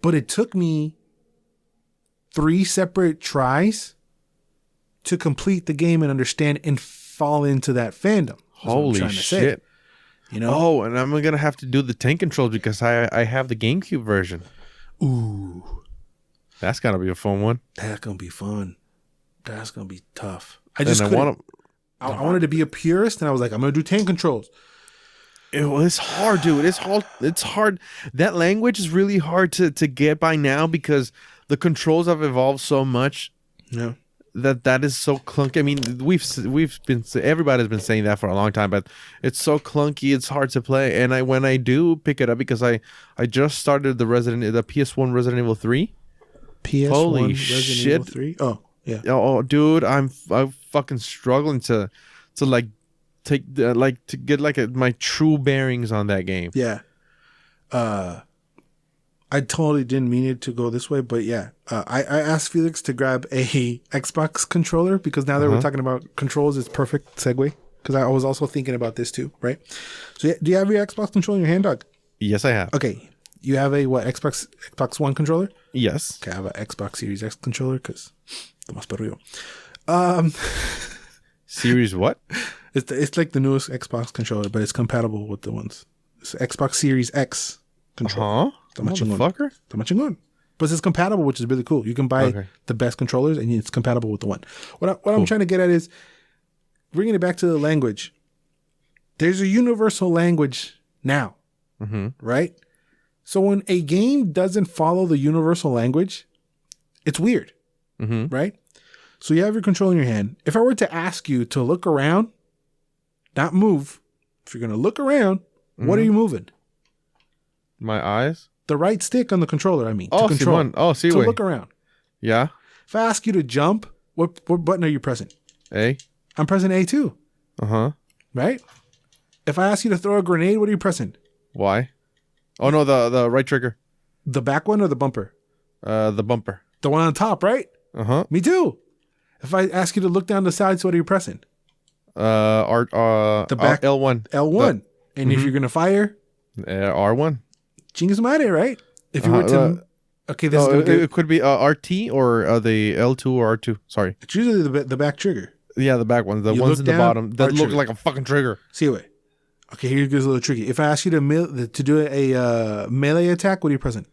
But it took me 3 separate tries to complete the game and understand and fall into that fandom. Holy shit. You know? Oh, and I'm going to have to do the tank controls because I have the GameCube version. Ooh. That's going to be a fun one. That's going to be fun. That's going to be tough. I wanted to be a purist, and I was like, I'm going to do tank controls. It's hard, dude. It's hard. That language is really hard to get by now because the controls have evolved so much. Yeah. That is so clunky. I mean, everybody's been saying that for a long time, but it's so clunky. It's hard to play. And when I do pick it up, because I just started the PS1 Resident Evil 3. PS1 Holy Resident shit. Evil 3? Oh, yeah. Oh, dude, I'm fucking struggling to like take to get like my true bearings on that game. Yeah. I totally didn't mean it to go this way, but yeah. I asked Felix to grab a Xbox controller because now that we're talking about controls, it's perfect segue. Because I was also thinking about this too, right? So do you have your Xbox controller in your hand, dog? Yes, I have. Okay. You have a what? Xbox One controller? Yes. Okay, I have an Xbox Series X controller because the más perrillo. Series what? It's like the newest Xbox controller, but it's compatible with the ones. It's Xbox Series X controller. Motherfucker. Tama chingón. But it's compatible, which is really cool. You can buy the best controllers, and it's compatible with the one. What I'm trying to get at is bringing it back to the language. There's a universal language now, right? So when a game doesn't follow the universal language, it's weird, right? So you have your controller in your hand. If I were to ask you to look around, not move, if you're going to look around, what are you moving? My eyes? The right stick on the controller, I mean. Oh, to control. to look around. Yeah. If I ask you to jump, what button are you pressing? A. I'm pressing A too. Right? If I ask you to throw a grenade, what are you pressing? Y. Oh, no, the right trigger. The back one or the bumper? The bumper. The one on top, right? Me too. If I ask you to look down the sides, what are you pressing? The back. L1. L1. And if you're going to fire? R1. Chingas madre, right? If you were to... Okay, this is it could be RT or the L2 or R2. Sorry. It's usually the back trigger. Yeah, the back ones. The ones in the bottom that look like a fucking trigger. See what? Okay, here it goes a little tricky. If I ask you to do a melee attack, what are you pressing?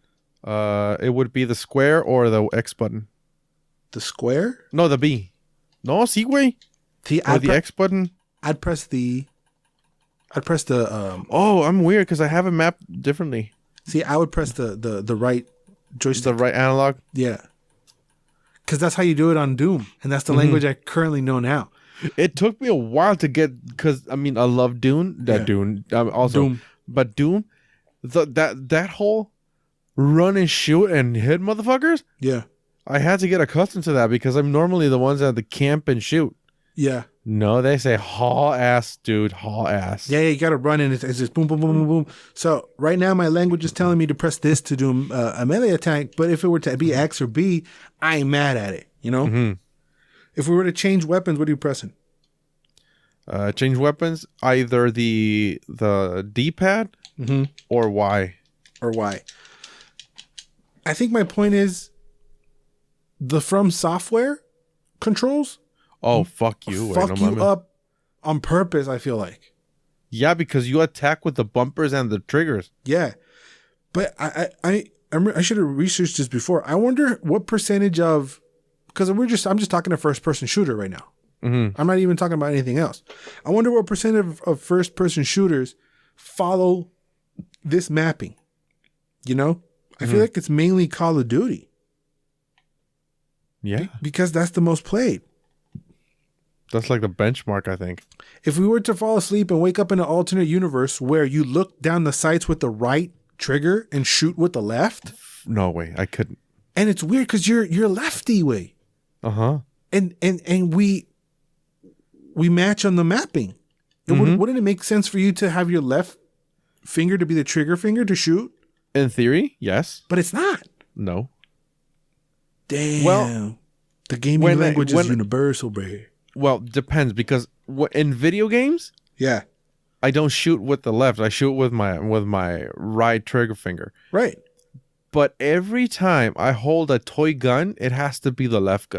It would be the square or the X button. The square? No, the B. No, see, güey. The X button. I'd press the. Oh, I'm weird because I have it mapped differently. See, I would press the right joystick. The right analog. Yeah. Because that's how you do it on Doom, and that's the language I currently know now. It took me a while to get, because I mean I love Dune. Dune also, Doom. But Doom, that whole run and shoot and hit motherfuckers. Yeah. I had to get accustomed to that because I'm normally the ones at the camp and shoot. Yeah. No, they say haul ass, dude, haul ass. Yeah, you got to run and it's just boom, boom, boom, boom, boom. So right now my language is telling me to press this to do a melee attack, but if it were to be X or B, I ain't mad at it, you know? If we were to change weapons, what are you pressing? Change weapons, either the D-pad or Y. Or Y. I think my point is the From Software controls. Oh, fuck you. Fuck you up on purpose, I feel like. Yeah, because you attack with the bumpers and the triggers. Yeah. But I should have researched this before. I wonder what percentage of... Because I'm just talking a first-person shooter right now. I'm not even talking about anything else. I wonder what percentage of first-person shooters follow this mapping. You know? I feel like it's mainly Call of Duty. Yeah. Because that's the most played. That's like the benchmark, I think. If we were to fall asleep and wake up in an alternate universe where you look down the sights with the right trigger and shoot with the left? No way, I couldn't. And it's weird because you're lefty way. And we match on the mapping. Wouldn't it make sense for you to have your left finger to be the trigger finger to shoot? In theory, yes. But it's not. No. Damn. Well, the gaming language is universal, bro. Well, depends because in video games, yeah, I don't shoot with the left. I shoot with my right trigger finger. Right. But every time I hold a toy gun, it has to be the left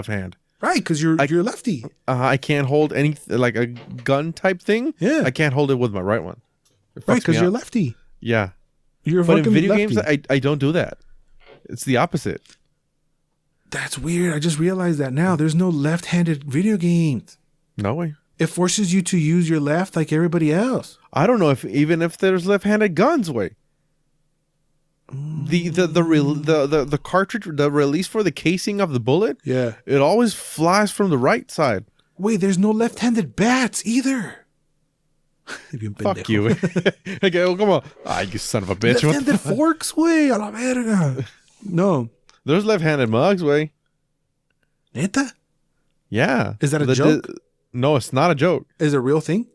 hand. Right, because you're lefty. I can't hold any like a gun type thing. Yeah, I can't hold it with my right one. Right, because you're lefty. Yeah, you're. But in video lefty. games, I don't do that. It's the opposite. That's weird. I just realized that now. There's no left-handed video games. No way. It forces you to use your left like everybody else. I don't know if there's left-handed guns. Way. The cartridge, the release for the casing of the bullet, yeah, it always flies from the right side. Wait, there's no left-handed bats either. Fuck you. Okay, well, come on. You son of a bitch. Left-handed forks, way. A la verga. No. There's left-handed mugs, way. Neta? Yeah. Is that a joke? No, it's not a joke. Is it a real thing?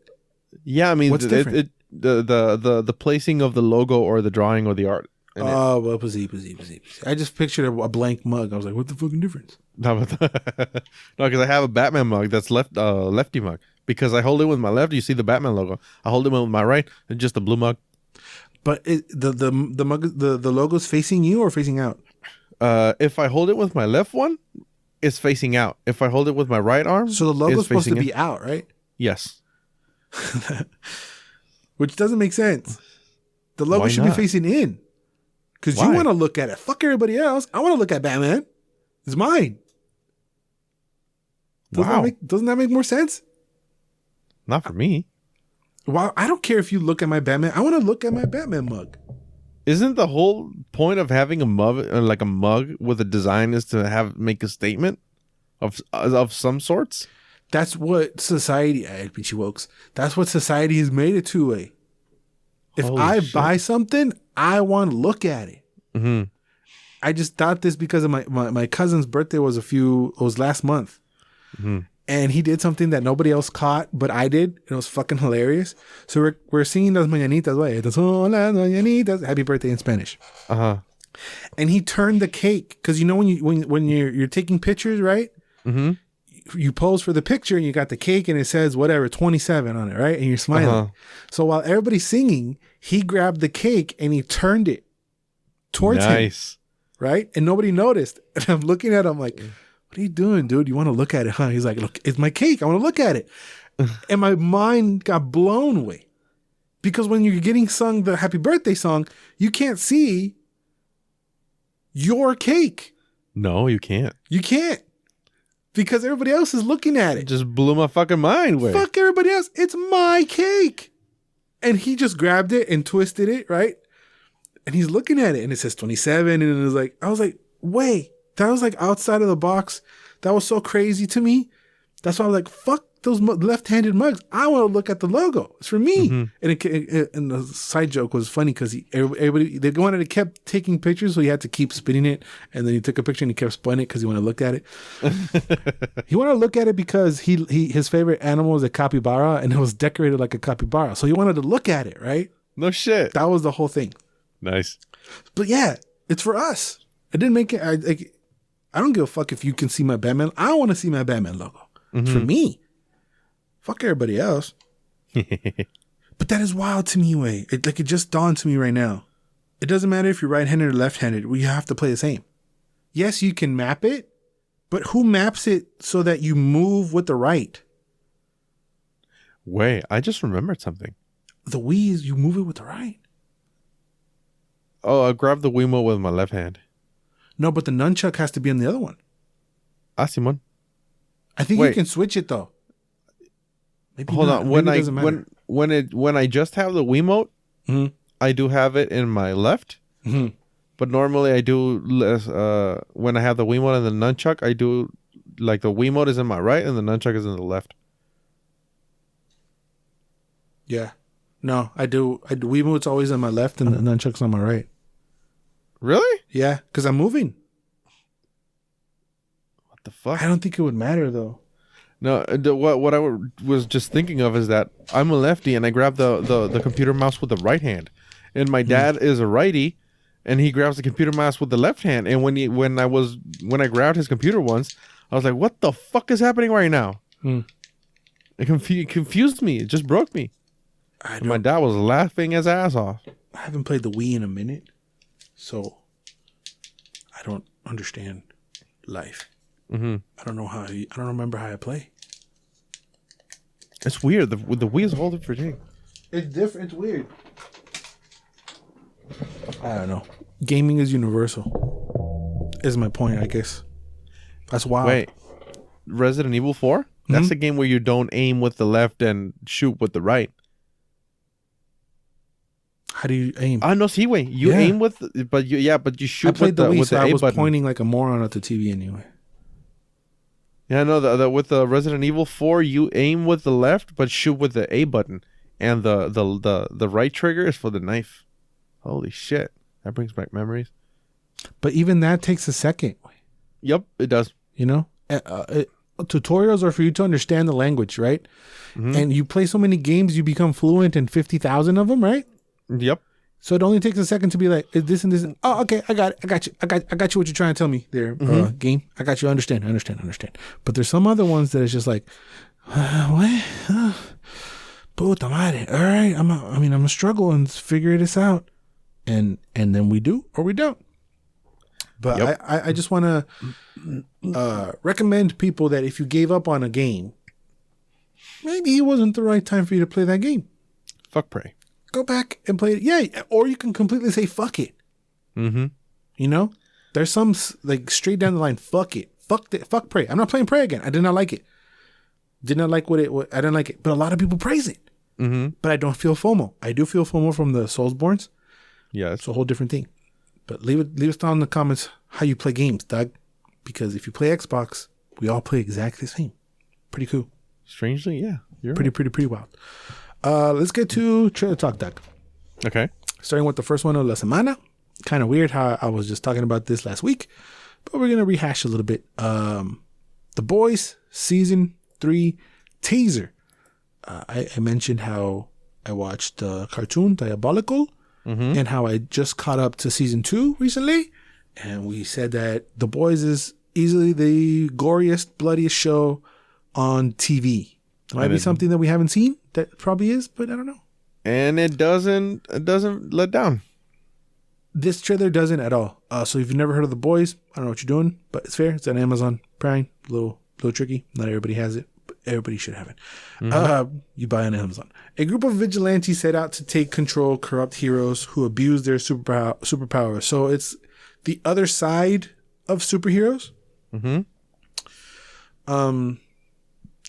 Yeah, I mean, what's different? The placing of the logo or the drawing or the art. Oh, well, pussy. I just pictured a blank mug. I was like, what's the fucking difference? No, because I have a Batman mug that's lefty mug. Because I hold it with my left, you see the Batman logo. I hold it with my right, it's just a blue mug. But the mug, the logo's facing you or facing out? If I hold it with my left one, it's facing out. If I hold it with my right arm, so the logo's supposed to be out, right? Yes. Which doesn't make sense. The logo should be facing in. Because you want to look at it. Fuck everybody else. I want to look at Batman. It's mine. Doesn't that make more sense? Not for me. Well, I don't care if you look at my Batman. I want to look at my Batman mug. Isn't the whole point of having a mug, like a mug with a design, is to make a statement of some sorts? That's what society. That's what society has made it to. If I buy something, I want to look at it. Mm-hmm. I just thought this because of my cousin's birthday was last month. Mm-hmm. And he did something that nobody else caught, but I did. It was fucking hilarious. So we're singing Las Mañanitas, way. Las Mañanitas, happy birthday in Spanish. Uh-huh. And he turned the cake, because you know when you're taking pictures, right? Mm-hmm. You pose for the picture and you got the cake and it says whatever 27 on it, right? And you're smiling. Uh-huh. So while everybody's singing, he grabbed the cake and he turned it towards him, right? And nobody noticed. And I'm looking at him like, what are you doing, dude? You want to look at it, huh? He's like, look, it's my cake. I want to look at it. And my mind got blown away. Because when you're getting sung the happy birthday song, you can't see your cake. No, you can't. You can't. Because everybody else is looking at it. It just blew my fucking mind away. Fuck everybody else. It's my cake. And he just grabbed it and twisted it, right? And he's looking at it and it says 27. And it was like, I was like, wait. That was like outside of the box. That was so crazy to me. That's why I was like, fuck those left-handed mugs. I want to look at the logo. It's for me. Mm-hmm. And the side joke was funny because everybody, they wanted to kept taking pictures, so he had to keep spinning it. And then he took a picture and he kept spinning it because he wanted to look at it. He wanted to look at it because his favorite animal was a capybara and it was decorated like a capybara. So he wanted to look at it, right? No shit. That was the whole thing. Nice. But yeah, it's for us. It didn't make it. I don't give a fuck if you can see my Batman. I want to see my Batman logo. Mm-hmm. It's for me. Fuck everybody else. But that is wild to me, way. It just dawned to me right now. It doesn't matter if you're right-handed or left-handed. We have to play the same. Yes, you can map it, but who maps it so that you move with the right? Wait, I just remembered something. The Wii is you move it with the right. Oh, I grabbed the Wiimote with my left hand. No, but the nunchuck has to be on the other one. Simon. I think you can switch it though. Maybe hold not. on. When I just have the Wiimote, mm-hmm. I do have it in my left. Mm-hmm. But normally I do less. When I have the Wiimote and the nunchuck, I do like the Wiimote is in my right and the nunchuck is in the left. Yeah. No, I do. Wiimote's always on my left and the nunchuck's on my right. Really? Yeah, because I'm moving. What the fuck? I don't think it would matter though. No, what I was just thinking of is that I'm a lefty and I grab the computer mouse with the right hand, and my dad is a righty, and he grabs the computer mouse with the left hand. And when I grabbed his computer once, I was like, "What the fuck is happening right now?" It confused me. It just broke me. And my dad was laughing his ass off. I haven't played the Wii in a minute, so I don't understand life. Mm-hmm. I don't remember how I play. It's weird. The Wii is a whole different thing. It's different. It's weird. I don't know. Gaming is universal. Is my point, I guess. That's wild. Wait, Resident Evil 4? That's a game where you don't aim with the left and shoot with the right. How do you aim? No, see, wait. You aim with, but you shoot. I played with the Wii, with so the I A was button. pointing like a moron at the TV anyway. Yeah, no. With the Resident Evil 4, you aim with the left, but shoot with the A button, and the right trigger is for the knife. Holy shit, that brings back memories. But even that takes a second. Yep, it does. You know, tutorials are for you to understand the language, right? Mm-hmm. And you play so many games, you become fluent in 50,000 of them, right? Yep. So it only takes a second to be like, is this and this? Oh, okay, I got it. I got you. What you're trying to tell me there, game. I got you. Understand. But there's some other ones that it's just like, what? Puta madre. All right, I'm gonna struggle and figure this out, and then we do or we don't. But I just want to recommend people that if you gave up on a game, maybe it wasn't the right time for you to play that game. Fuck Prey. Go back and play it. Yeah, or you can completely say fuck it. Mm-hmm. You know, there's some like straight down the line. Fuck it. Fuck Prey. I'm not playing Prey again. I did not like it. Did not like what I didn't like it. But a lot of people praise it. Mm-hmm. But I don't feel FOMO. I do feel FOMO from the Soulsborns. Yeah, it's a whole different thing. But leave us down in the comments how you play games, Doug. Because if you play Xbox, we all play exactly the same. Pretty cool. Strangely, yeah. You're pretty wild. Let's get to trailer talk, Doug. Okay. Starting with the first one of La Semana. Kind of weird how I was just talking about this last week, but we're going to rehash a little bit. The Boys Season 3 teaser. I mentioned how I watched the cartoon Diabolical and how I just caught up to Season 2 recently. And we said that The Boys is easily the goriest, bloodiest show on TV. It might be something that we haven't seen. That probably is, but I don't know. And it doesn't let down. This trailer doesn't at all. So if you've never heard of The Boys, I don't know what you're doing, but it's fair. It's on Amazon Prime. A little tricky. Not everybody has it, but everybody should have it. You buy on Amazon. A group of vigilantes set out to take control corrupt heroes who abuse their superpowers. So it's the other side of superheroes.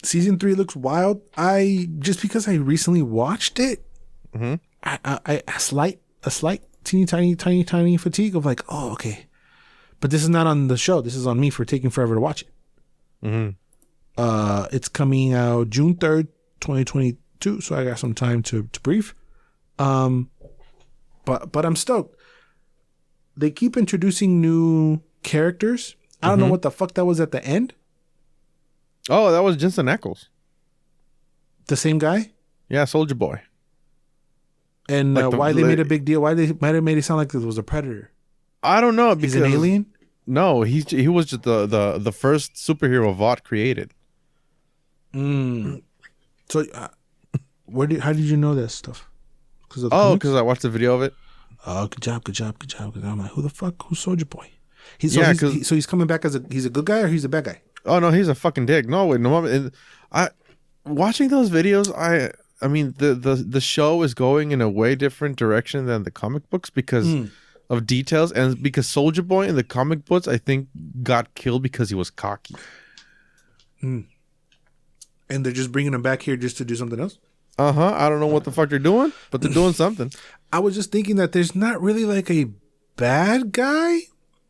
Season 3 looks wild. Just because I recently watched it, I a slight teeny tiny fatigue of like, oh, okay. But this is not on the show. This is on me for taking forever to watch it. It's coming out June 3rd, 2022. So I got some time to brief. But I'm stoked. They keep introducing new characters. I don't know what the fuck that was at the end. Oh, that was Jensen Ackles. The same guy? Yeah, Soldier Boy. And like why they made a big deal? Why they might have made it sound like this was a predator? I don't know. Because he's an alien? No, he was just the first superhero Vought created. So, how did you know that stuff? Because I watched the video of it. Oh, good job. I'm like, who's Soldier Boy? He's coming back as he's a good guy or he's a bad guy? Oh no, he's a fucking dick. No, wait, no. Watching those videos, I mean, the show is going in a way different direction than the comic books because of details, and because Soldier Boy in the comic books, I think, got killed because he was cocky. And they're just bringing him back here just to do something else? I don't know what the fuck they're doing, but they're doing something. I was just thinking that there's not really like a bad guy.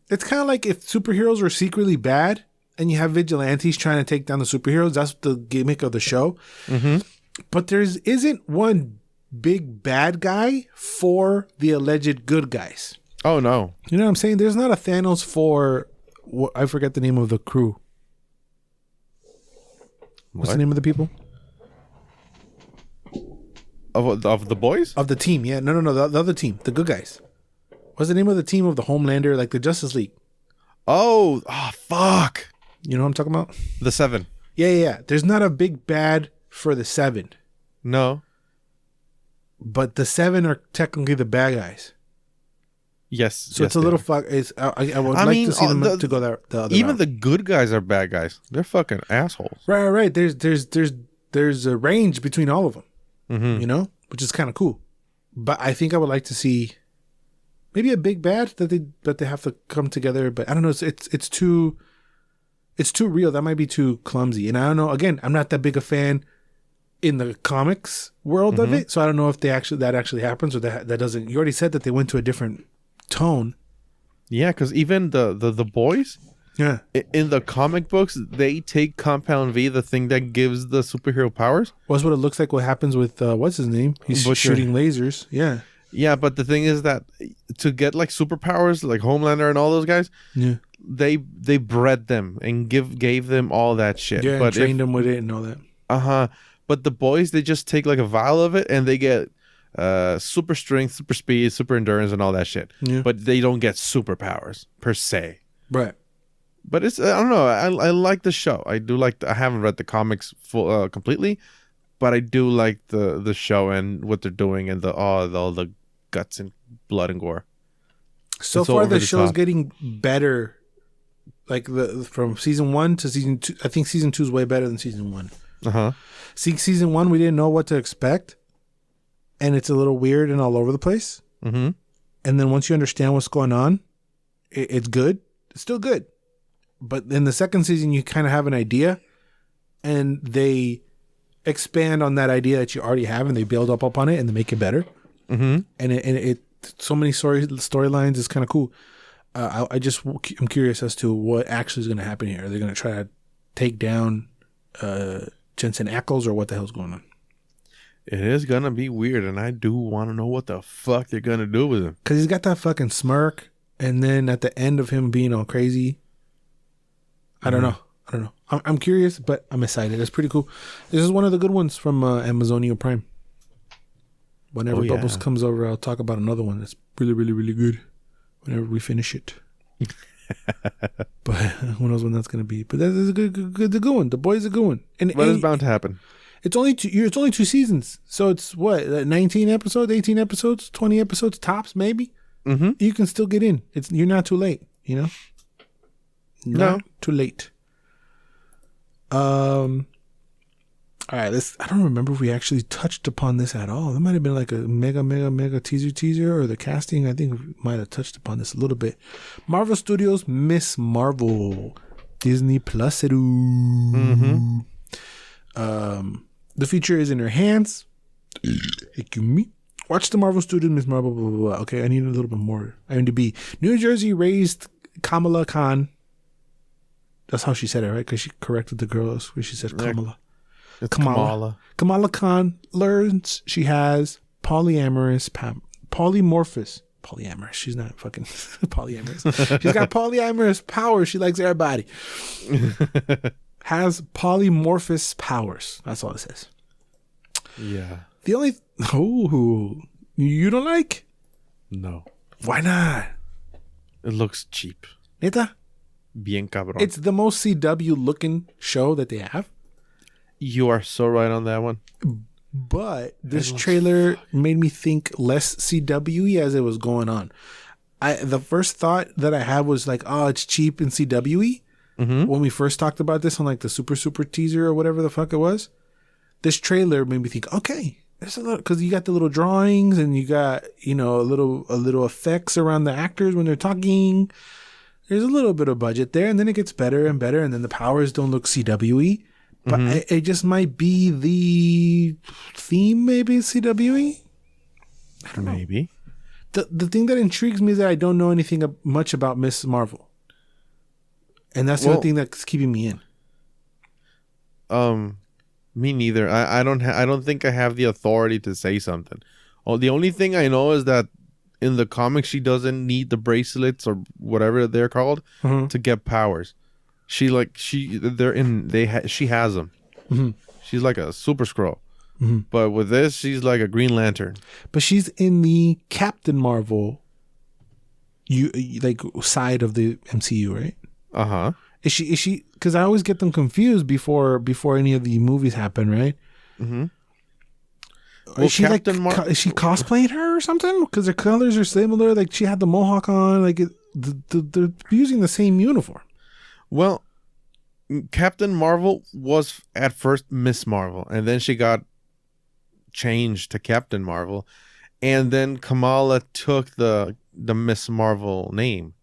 It's kind of like if superheroes were secretly bad and you have vigilantes trying to take down the superheroes. That's the gimmick of the show. But there isn't one big bad guy for the alleged good guys. Oh no. You know what I'm saying? There's not a Thanos for I forget the name of the crew. What's the name of the people? Of the boys? Of the team, yeah. No. The other team. The good guys. What's the name of the team of the Homelander, like the Justice League? Oh, fuck. You know what I'm talking about? The 7. Yeah. There's not a big bad for the 7. No. But the 7 are technically the bad guys. Yes. So it's a little fuck. I would like to see them to go the other even route. the good guys are bad guys. They're fucking assholes. Right. There's a range between all of them. Mm-hmm. You know, which is kind of cool. But I think I would like to see maybe a big bad that they have to come together. But I don't know. It's too real. That might be too clumsy. And I don't know. Again, I'm not that big a fan in the comics world of it, so I don't know if that actually happens or that doesn't. You already said that they went to a different tone. Yeah, because even the boys. Yeah. In the comic books, they take Compound V, the thing that gives the superhero powers. Well, that's what it looks like. What happens with what's his name? He's shooting lasers. Yeah. Yeah, but the thing is that to get like superpowers, like Homelander and all those guys, they bred them and gave them all that shit. Yeah, but trained them with it and all that. But the boys, they just take like a vial of it and they get super strength, super speed, super endurance, and all that shit. Yeah. But they don't get superpowers per se. Right. But it's I don't know. I like the show. I do like. I haven't read the comics full completely, but I do like the show and what they're doing and all the guts and blood and gore. So it's far, the show's getting better. Like from season 1 to season 2. I think season 2 is way better than season 1. See, season 1 we didn't know what to expect, and it's a little weird and all over the place. Mm-hmm. And then once you understand what's going on, it's good. It's still good. But in the second season, you kind of have an idea, and they expand on that idea that you already have, and they build up upon it, and they make it better. Mm-hmm. And it so many storylines is kind of cool. I'm curious as to what actually is going to happen here. Are they going to try to take down Jensen Ackles, or what the hell's going on? It is gonna be weird, and I do want to know what the fuck they're gonna do with him. Because he's got that fucking smirk, and then at the end of him being all crazy. I don't know. I'm curious, but I'm excited. It's pretty cool. This is one of the good ones from Amazonia Prime. Whenever Bubbles comes over, I'll talk about another one that's really, really, really good. Whenever we finish it. But who knows when that's going to be? But that is a good one. The Boys are a good one. And is bound to happen? It's only 2 seasons, so it's what 19 episodes, 18 episodes, 20 episodes tops, maybe. Mm-hmm. You can still get in. You're not too late. You know. Not too late. All right. I don't remember if we actually touched upon this at all. That might have been like a mega teaser, or the casting. I think we might have touched upon this a little bit. Marvel Studios, Miss Marvel, Disney Plus. Mm-hmm. The future is in her hands. Watch the Marvel Studios, Miss Marvel. Blah, blah, blah. Okay, I need a little bit more. IMDb. New Jersey raised Kamala Khan. That's how she said it, right? Because she corrected the girls where she said Kamala. It's Kamala. Kamala Khan learns she has polymorphous. She's not fucking polyamorous. She's got polyamorous powers. She likes everybody. Has polymorphous powers. That's all it says. Yeah. The only... you don't like? No. Why not? It looks cheap. Neta? Bien cabrón. It's the most CW looking show that they have. You are so right on that one. But this trailer made me think less CW-y as it was going on. The first thought that I had was like, oh, it's cheap and CW-y. Mm-hmm. When we first talked about this on like the super teaser or whatever the fuck it was, this trailer made me think, okay, there's a lot, because you got the little drawings and you got, a little effects around the actors when they're talking. There's a little bit of budget there, and then it gets better and better, and then the powers don't look CW-y. But it just might be the theme, maybe CW-y? I don't know. Maybe. The thing that intrigues me is that I don't know anything much about Miss Marvel. And that's the only thing that's keeping me in. Me neither. I don't think I have the authority to say something. Oh, the only thing I know is that in the comics she doesn't need the bracelets or whatever they're called to get powers. She has them. Mm-hmm. She's like a super scroll. Mm-hmm. But with this, she's like a Green Lantern. But she's in the Captain Marvel side of the MCU, right? Uh-huh. Is she because I always get them confused before any of the movies happen, right? Mm-hmm. Is she is she cosplaying her or something? Because their colors are similar. Like she had the mohawk on. Like they're using the same uniform. Well, Captain Marvel was at first Miss Marvel, and then she got changed to Captain Marvel, and then Kamala took the Miss Marvel name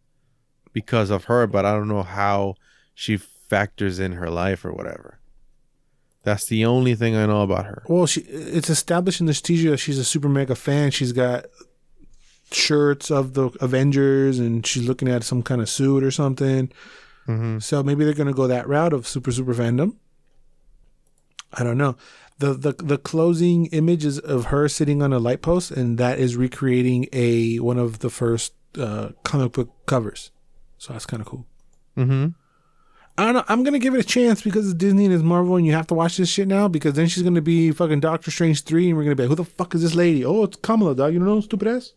because of her, but I don't know how she factors in her life or whatever. That's the only thing I know about her. Well, it's established in this teaser that she's a super mega fan. She's got shirts of the Avengers, and she's looking at some kind of suit or something. Mm-hmm. So maybe they're going to go that route of super fandom. I don't know. The closing image is of her sitting on a light post, and that is recreating one of the first comic book covers. So that's kind of cool. Mm-hmm. I don't know. I'm going to give it a chance because it's Disney and it's Marvel, and you have to watch this shit now because then she's going to be fucking Doctor Strange 3, and we're going to be like, who the fuck is this lady? Oh, it's Kamala, dog. You know, stupid ass.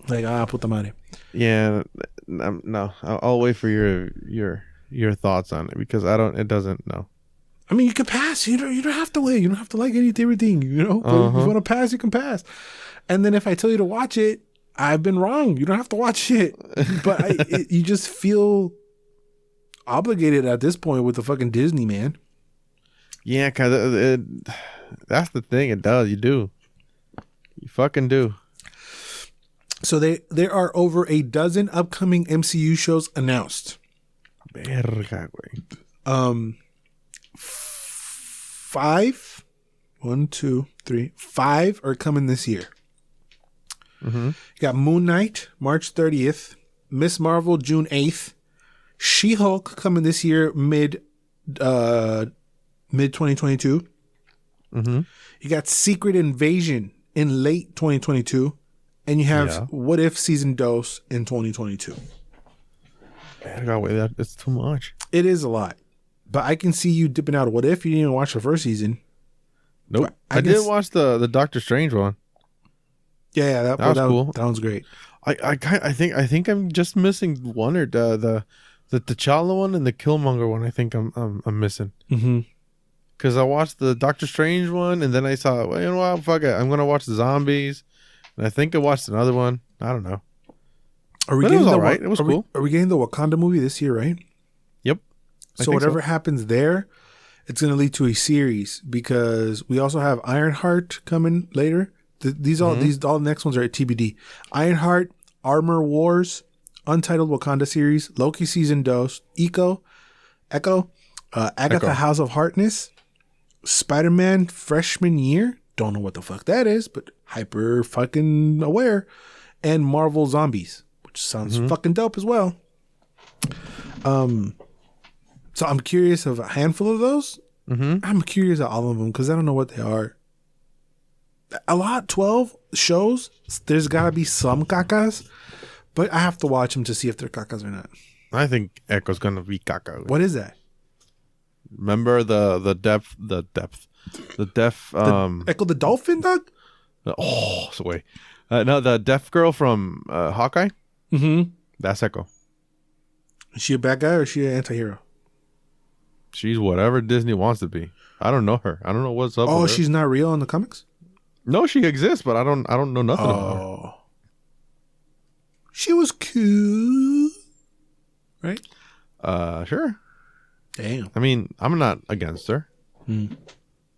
Like, puta madre. Yeah, no. I'll wait for your thoughts on it because it doesn't, no. I mean, you can pass. You don't have to wait. You don't have to like everything, you know? But if you want to pass, you can pass. And then if I tell you to watch it, I've been wrong. You don't have to watch it. But you just feel obligated at this point with the fucking Disney, man. Yeah, because that's the thing. It does. You do. You fucking do. So there are over a dozen upcoming MCU shows announced. Verga, güey. 5 are coming this year. Mm-hmm. You got Moon Knight, March 30th. Miss Marvel, June 8th. She-Hulk coming this year, mid 2022. Mm-hmm. You got Secret Invasion in late 2022. And you have What If Season Dose in 2022. It's too much. It is a lot. But I can see you dipping out of What If. You didn't even watch the first season. Nope. I did watch the Doctor Strange one. Yeah, that was cool. That one's great. I think I'm just missing one or the T'Challa one and the Killmonger one. I think I'm missing. Mm-hmm. Because I watched the Doctor Strange one and then I saw, well, you know what? Fuck it. I'm gonna watch the zombies. And I think I watched another one. I don't know. It was all right. It was cool. Are we getting the Wakanda movie this year, right? Yep. So whatever happens there, it's going to lead to a series because we also have Ironheart coming later. All the next ones are at TBD. Ironheart, Armor Wars, Untitled Wakanda series, Loki Season Dose, Echo, Agatha House of Harkness, Spider-Man Freshman Year. Don't know what the fuck that is, but hyper fucking aware. And Marvel Zombies, which sounds fucking dope as well. So I'm curious of a handful of those. Mm-hmm. I'm curious of all of them because I don't know what they are. 12 shows. There's got to be some cacas, but I have to watch them to see if they're cacas or not. I think Echo's gonna be caca. What is that? Remember the deaf Echo the Dolphin, dog? No, the deaf girl from Hawkeye. Mm-hmm. That's Echo. Is she a bad guy or is she an anti-hero? She's whatever Disney wants to be. I don't know her. I don't know what's up. Oh, with her. She's not real in the comics? No, she exists, but I don't know nothing about her. She was cool. Right? Sure. Damn. I mean, I'm not against her.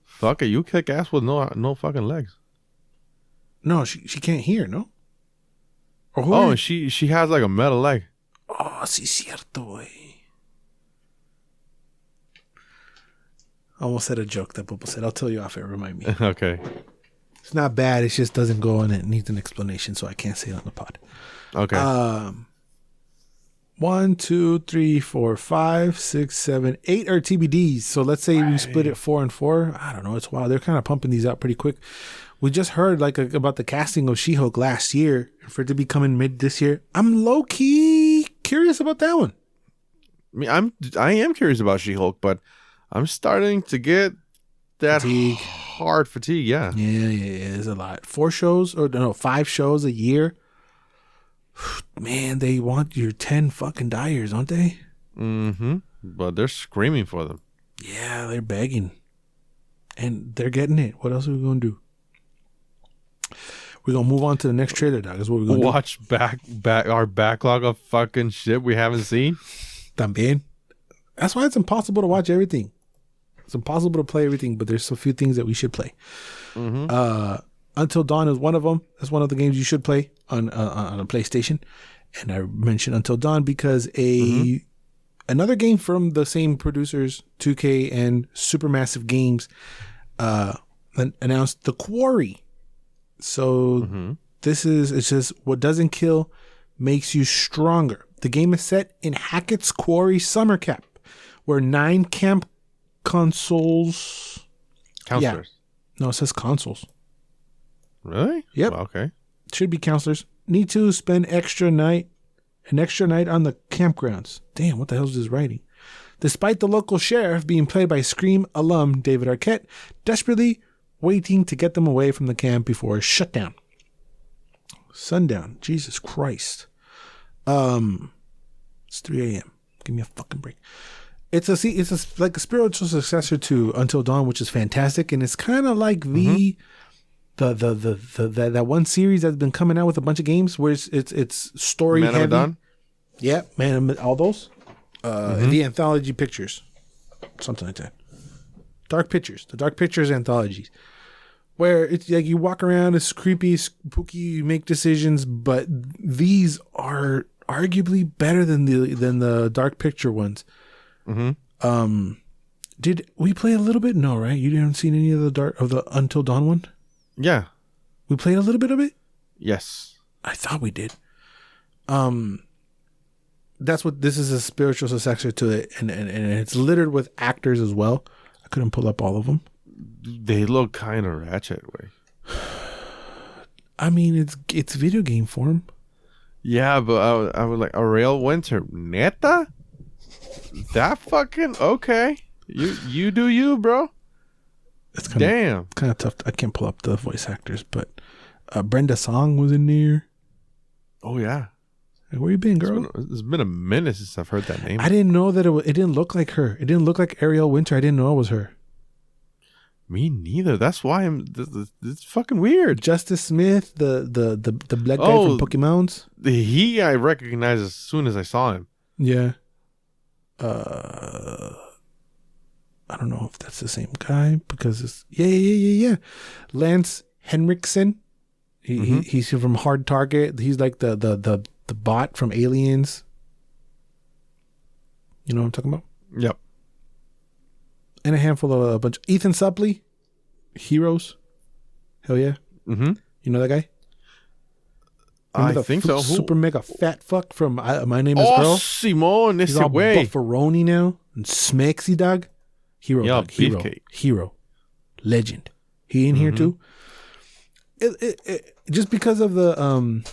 Fuck it, you kick ass with no fucking legs. No, she can't hear, no? And she has like a metal leg. Oh, sí cierto, güey. I almost said a joke that Popo said. I'll tell you off it. Remind me. Okay. It's not bad. It just doesn't go on. It needs an explanation, so I can't say it on the pod. Okay. 1, 2, 3, 4, 5, 6, 7, 8 are TBDs. So let's say we split it 4 and 4. I don't know. It's wild. They're kind of pumping these out pretty quick. We just heard about the casting of She-Hulk last year for it to be coming mid this year. I'm low key curious about that one. I mean, I am curious about She-Hulk, but I'm starting to get that hard fatigue. Yeah. It's a lot. 5 shows a year. Man, they want your 10 fucking dyers, don't they? Mm-hmm. But they're screaming for them. Yeah, they're begging. And they're getting it. What else are we going to do? We're going to move on to the next trailer, dog. That's what we're going to watch back our backlog of fucking shit we haven't seen. También. That's why it's impossible to watch everything. It's impossible to play everything, but there's a few things that we should play. Mm-hmm. Until Dawn is one of them. That's one of the games you should play on a PlayStation. And I mentioned Until Dawn because another game from the same producers, 2K and Supermassive Games, announced the Quarry. So it's just what doesn't kill makes you stronger. The game is set in Hackett's Quarry Summer Camp, where 9 camp counselors. Yeah. No, it says consoles. Really? Yep. Well, okay. Should be counselors. Need to spend an extra night on the campgrounds. Damn, what the hell is this writing? Despite the local sheriff being played by Scream alum David Arquette, desperately waiting to get them away from the camp before shutdown. Sundown. Jesus Christ. It's 3 a.m. Give me a fucking break. It's like a spiritual successor to Until Dawn, which is fantastic, and it's kind of like that one series that's been coming out with a bunch of games where it's story Man heavy. of Dawn? Yeah, all those. The anthology pictures, something like that. The Dark Pictures anthologies, where it's like you walk around, it's creepy, spooky, you make decisions, but these are arguably better than the Dark Picture ones. Did we play a little bit? No, right? You didn't see any of the Until Dawn one? Yeah. We played a little bit of it? Yes. I thought we did. That's what this is, a spiritual successor to it, and it's littered with actors as well. I couldn't pull up all of them. They look kind of ratchet way. I mean, it's video game form. Yeah, but I was like, a real winter, neta? That fucking okay. You do you, bro. It's kind of tough. I can't pull up the voice actors, but Brenda Song was in there. Oh yeah. Hey, where you been, girl? It's been a minute since I've heard that name. I didn't know that it didn't look like her. It didn't look like Ariel Winter. I didn't know it was her. Me neither. That's why it's fucking weird. Justice Smith, the black guy from Pokemons. I recognized as soon as I saw him. Yeah. I don't know if that's the same guy because it's yeah. Lance Henriksen. He's from Hard Target. He's like the bot from Aliens. You know what I'm talking about? Yep. And a handful of a bunch. Ethan Suplee, Heroes. Hell yeah. Mm-hmm. You know that guy? I think so. Super mega fat fuck from My Name is Earl. Simone, he's all way. bufferoni now and smexy dog. Hero, yeah, dog. Hero, legend. He in here too. It just because of the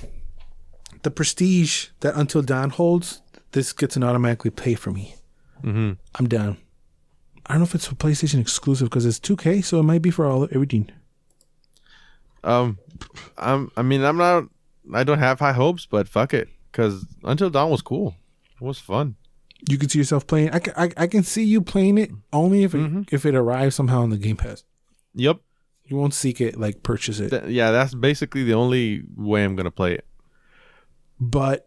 prestige that Until Dawn holds, this gets an automatically play for me. Mm-hmm. I'm down. I don't know if it's a PlayStation exclusive because it's 2K, so it might be for everything. I don't have high hopes, but fuck it, because Until Dawn was cool. It was fun. You can see yourself playing. I can see you playing it only if it arrives somehow on the Game Pass. Yep. You won't seek it, like purchase it. That's basically the only way I'm gonna play it. But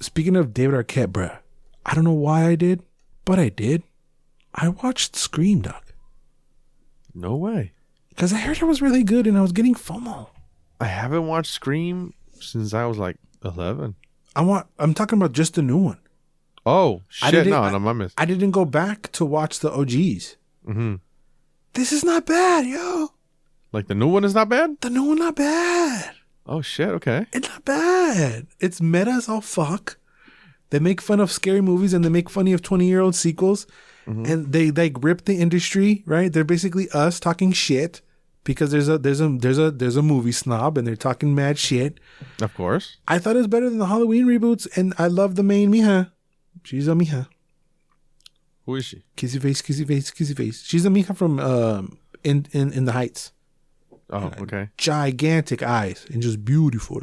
speaking of David Arquette, bruh, I don't know why I did, but I did. I watched Scream, dog. No way. Because I heard it was really good and I was getting FOMO. I haven't watched Scream since I was like 11. I'm talking about just the new one. Oh, shit. No, my miss. I didn't go back to watch the OGs. Mm-hmm. This is not bad, yo. Like the new one is not bad? The new one not bad. Oh, shit. Okay. It's not bad. It's meta as all fuck. They make fun of scary movies and they make funny of 20-year-old sequels. And they like rip the industry, right? They're basically us talking shit because there's a movie snob and they're talking mad shit. Of course. I thought it was better than the Halloween reboots, and I love the main mija. She's a mija. Who is she? Kissy face, kissy face, kissy face. She's a mija from in the Heights. Oh, okay. Gigantic eyes and just beautiful.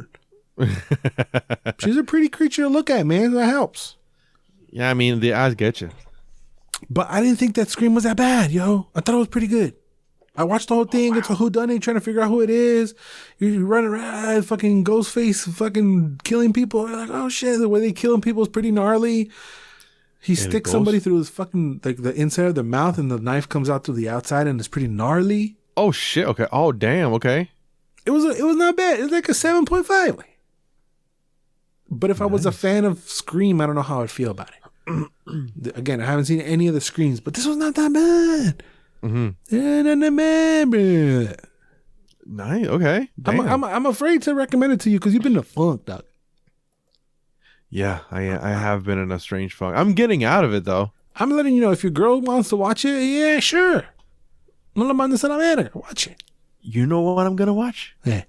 She's a pretty creature to look at, man. That helps. Yeah, I mean, the eyes get you. But I didn't think that Scream was that bad, yo. I thought it was pretty good. I watched the whole thing. It's a whodunit, trying to figure out who it is. You run around, fucking Ghostface, fucking killing people. You're like, oh shit, the way they killing people is pretty gnarly. He sticks somebody through his fucking, like, the inside of their mouth, and the knife comes out through the outside, and it's pretty gnarly. Oh shit. Okay. Oh damn. Okay. It was not bad. It was like a 7.5. But if I was a fan of Scream, I don't know how I'd feel about it. Again, I haven't seen any of the Screams, but this was not that bad. Nice. Okay. I'm afraid to recommend it to you because you've been in a funk, dog. Yeah, I have been in a strange funk. I'm getting out of it though. I'm letting you know, if your girl wants to watch it, yeah, sure. No la mandes a la verga. Watch it. You know what I'm gonna watch? Yeah.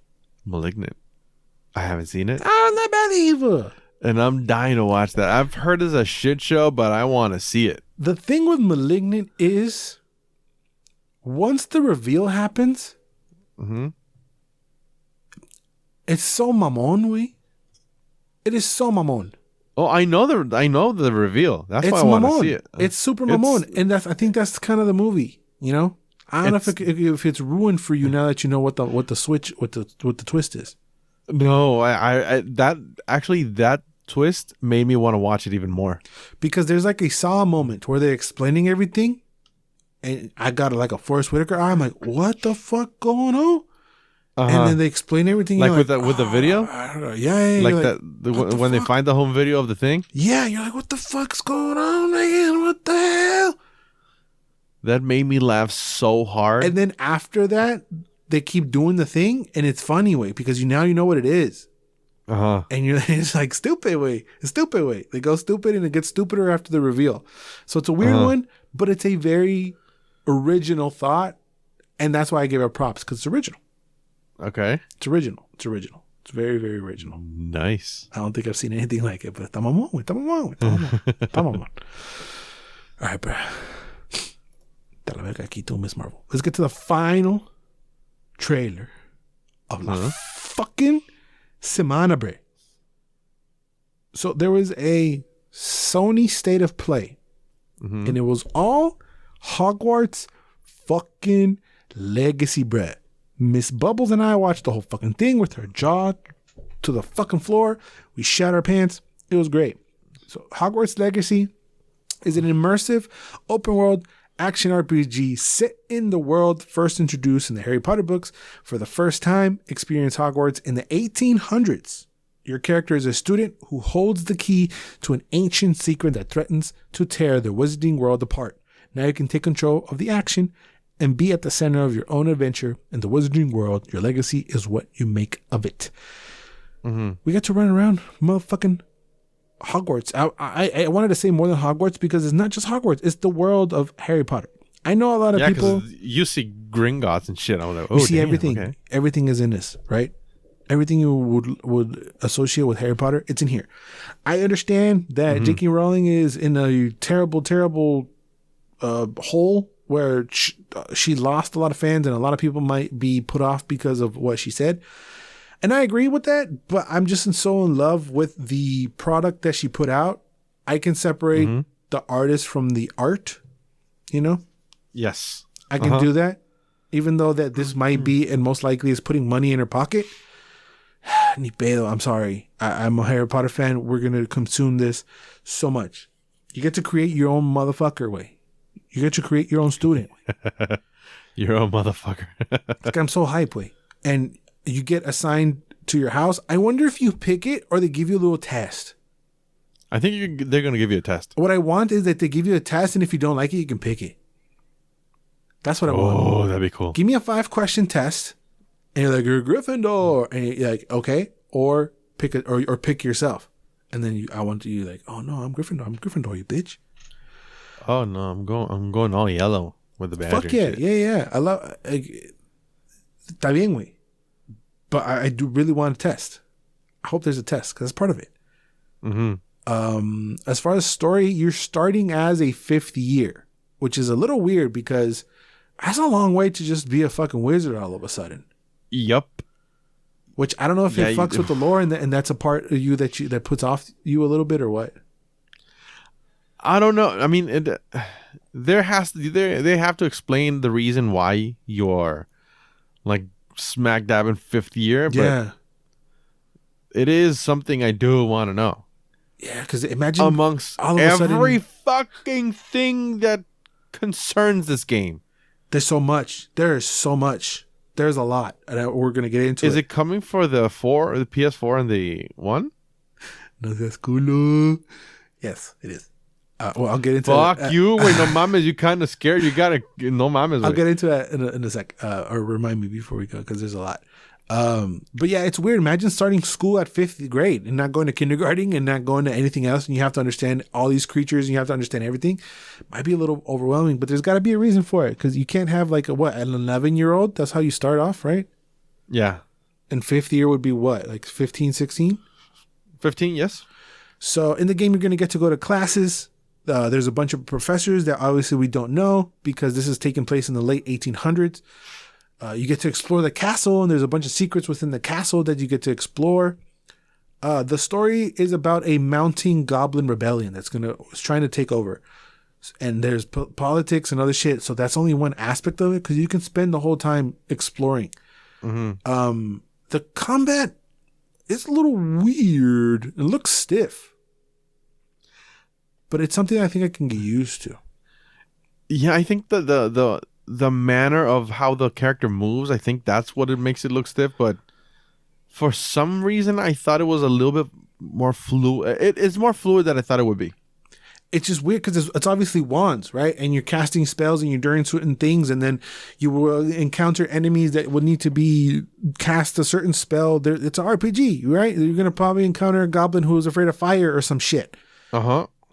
Malignant. I haven't seen it. Oh, not bad either. And I'm dying to watch that. I've heard it's a shit show, but I want to see it. The thing with Malignant is, once the reveal happens, it's so mamon, we. It is so mamon. Oh, I know the reveal. That's why I want to see it. It's super mamon, and I think that's kind of the movie. You know, I don't know if it's ruined for you now that you know what the twist is. No, that twist made me want to watch it even more. Because there's like a Saw moment where they're explaining everything, and I got like a Forrest Whitaker eye. I'm like, what the fuck going on? And then they explain everything. Like with the video? I don't know. Yeah. Like that when they find the home video of the thing? Yeah, you're like, what the fuck's going on, man? What the hell? That made me laugh so hard. And then after that, they keep doing the thing, and it's funny way because you know what it is. And it's like stupid way. They go stupid, and it gets stupider after the reveal. So it's a weird one, but it's a very original thought, and that's why I give it props, because it's original. Okay. It's original. It's very, very original. Nice. I don't think I've seen anything like it, but estamos on. All right, bro. Te la verga aquí tú, Miss Marvel. Let's get to the final trailer of la fucking semana, bro. So there was a Sony State of Play, and it was all Hogwarts fucking Legacy, bro. Miss Bubbles and I watched the whole fucking thing with her jaw to the fucking floor. We shat our pants. It was great. So Hogwarts Legacy is an immersive open world action RPG set in the world first introduced in the Harry Potter books. For the first time, experience Hogwarts in the 1800s. Your character is a student who holds the key to an ancient secret that threatens to tear the wizarding world apart. Now you can take control of the action and be at the center of your own adventure in the wizarding world. Your legacy is what you make of it. We got to run around motherfucking Hogwarts. I wanted to say more than Hogwarts because it's not just Hogwarts. It's the world of Harry Potter. I know a lot of people. You see Gringotts and shit. I was like, oh, you see damn, everything. Okay. Everything is in this, right? Everything you would associate with Harry Potter, it's in here. I understand that J.K. Rowling is in a terrible, terrible hole where she lost a lot of fans and a lot of people might be put off because of what she said. And I agree with that, but I'm just so in love with the product that she put out. I can separate the artist from the art, you know? Yes. I can do that, even though that this might be and most likely is putting money in her pocket. Ni pedo, I'm sorry. I'm a Harry Potter fan. We're going to consume this so much. You get to create your own motherfucker way. You get to create your own student. Your own motherfucker. Like, I'm so hype way. And you get assigned to your house. I wonder if you pick it or they give you a little test. I think they're going to give you a test. What I want is that they give you a test, and if you don't like it, you can pick it. That's what I want. Oh, that'd be cool. Give me a 5-question test, and you're like, you're Gryffindor. And you're like, okay. Or pick it, or pick yourself. And then I want you like, oh no, I'm Gryffindor. I'm Gryffindor, you bitch. Oh no, I'm going all yellow with the badge. Fuck yeah, yeah. I love. Está bien, güey. But I do really want a test. I hope there's a test because that's part of it. As far as story, you're starting as a 5th year, which is a little weird because that's a long way to just be a fucking wizard all of a sudden. Yup. Which I don't know if it fucks with the lore and that's a part of you that puts off you a little bit or what. I don't know. I mean, they have to explain the reason why you're like smack dab in 5th year. But yeah, it is something I do want to know. Yeah, because imagine amongst all of every fucking thing that concerns this game. There's so much. There's so much. There's a lot, and we're gonna get into. Is it coming for the PS4 and the 1? No seas culo. Yes, it is. Well, I'll get into. Fuck you! Wait, no mames. You kind of scared. You gotta no mames. I'll get into that in a sec. Or remind me before we go because there's a lot. But yeah, it's weird. Imagine starting school at 5th grade and not going to kindergarten and not going to anything else, and you have to understand all these creatures and you have to understand everything. Might be a little overwhelming, but there's got to be a reason for it because you can't have like an 11-year-old. That's how you start off, right? Yeah. And 5th year would be what, like 15, 16? 15, yes. So in the game, you're going to get to go to classes. There's a bunch of professors that obviously we don't know because this is taking place in the late 1800s. You get to explore the castle, and there's a bunch of secrets within the castle that you get to explore. The story is about a mounting goblin rebellion that's trying to take over. And there's politics and other shit, so that's only one aspect of it because you can spend the whole time exploring. The combat is a little weird. It looks stiff. But it's something I think I can get used to. Yeah, I think the manner of how the character moves, I think that's what it makes it look stiff. But for some reason, I thought it was a little bit more fluid. It's more fluid than I thought it would be. It's just weird because it's obviously wands, right? And you're casting spells and you're doing certain things, and then you will encounter enemies that would need to be cast a certain spell. It's an RPG, right? You're gonna probably encounter a goblin who is afraid of fire or some shit.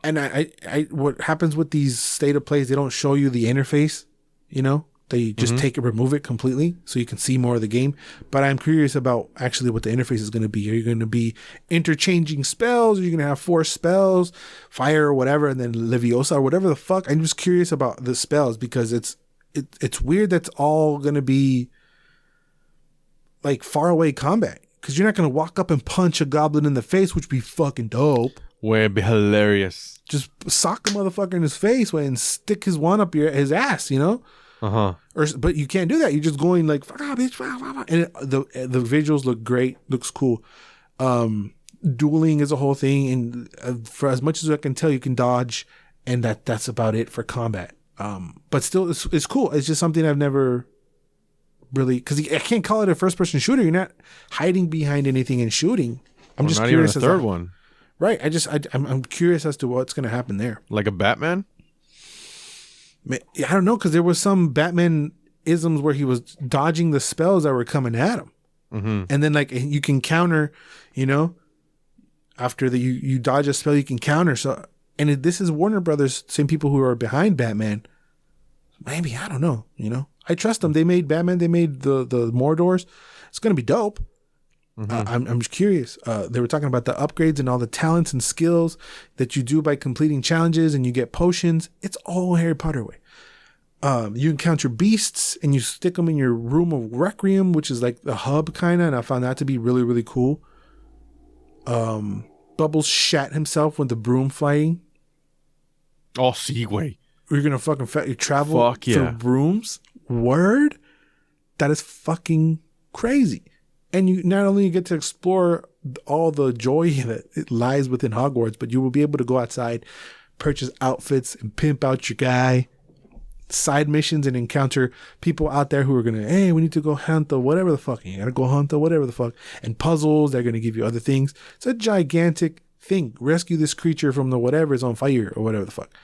And I what happens with these state of plays? They don't show you the interface. You know, they just remove it completely so you can see more of the game. But I'm curious about actually what the interface is going to be. Are you going to be interchanging spells? Are you going to have 4 spells, fire or whatever, and then Leviosa or whatever the fuck? I'm just curious about the spells because it's weird that's all going to be like far away combat because you're not going to walk up and punch a goblin in the face, which would be fucking dope. Would be hilarious. Just sock the motherfucker in his face and stick his wand up his ass, you know? But you can't do that. You're just going like, fuck off, bitch. And the visuals look great. Looks cool. Dueling is a whole thing. And for as much as I can tell, you can dodge. And that's about it for combat. But still, it's cool. It's just something I've never really... Because I can't call it a first-person shooter. You're not hiding behind anything and shooting. I'm just curious. Not even a third one. Right. I'm curious as to what's going to happen there. Like a Batman? I don't know, because there was some Batman isms where he was dodging the spells that were coming at him. And then like you can counter, you know, after you dodge a spell, you can counter. So, and this is Warner Brothers, same people who are behind Batman. Maybe, I don't know, you know. I trust them. They made Batman. They made the Mordors. It's going to be dope. I'm just curious. They were talking about the upgrades and all the talents and skills that you do by completing challenges, and you get potions. It's all Harry Potter way. You encounter beasts and you stick them in your room of Requiem, which is like the hub kind of, and I found that to be really, really cool. Bubbles shat himself with the broom fighting. Oh, Seaway. You're going to fucking travel through brooms? Word? That is fucking crazy. And you not only get to explore all the joy that it lies within Hogwarts, but you will be able to go outside, purchase outfits, and pimp out your guy, side missions, and encounter people out there who are going to, hey, we need to go hunt the whatever the fuck. You got to go hunt the whatever the fuck. And puzzles, they're going to give you other things. It's a gigantic thing. Rescue this creature from the whatever is on fire or whatever the fuck.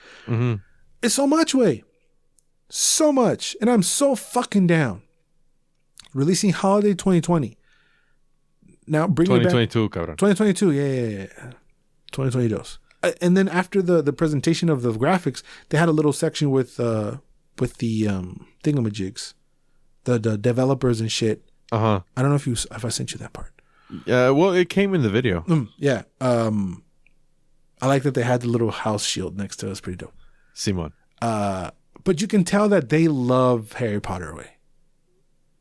It's so much, way. So much. And I'm so fucking down. Releasing holiday 2020. Now bring 2022, cabrón. 2022, yeah. 2022. And then after the presentation of the graphics, they had a little section with the thingamajigs, the developers and shit. I don't know if I sent you that part. Yeah, well, it came in the video. Yeah. I like that they had the little house shield next to us. Pretty dope. Simon. But you can tell that they love Harry Potter way.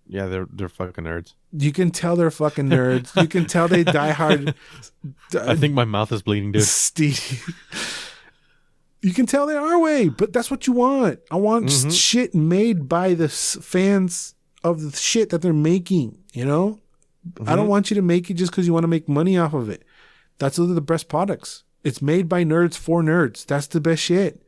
Yeah, they're fucking nerds. You can tell they're fucking nerds. You can tell they die hard. I think my mouth is bleeding, dude. You can tell they are way, but that's what you want. I want shit made by the fans of the shit that they're making, you know? I don't want you to make it just because you want to make money off of it. Those are the best products. It's made by nerds for nerds. That's the best shit.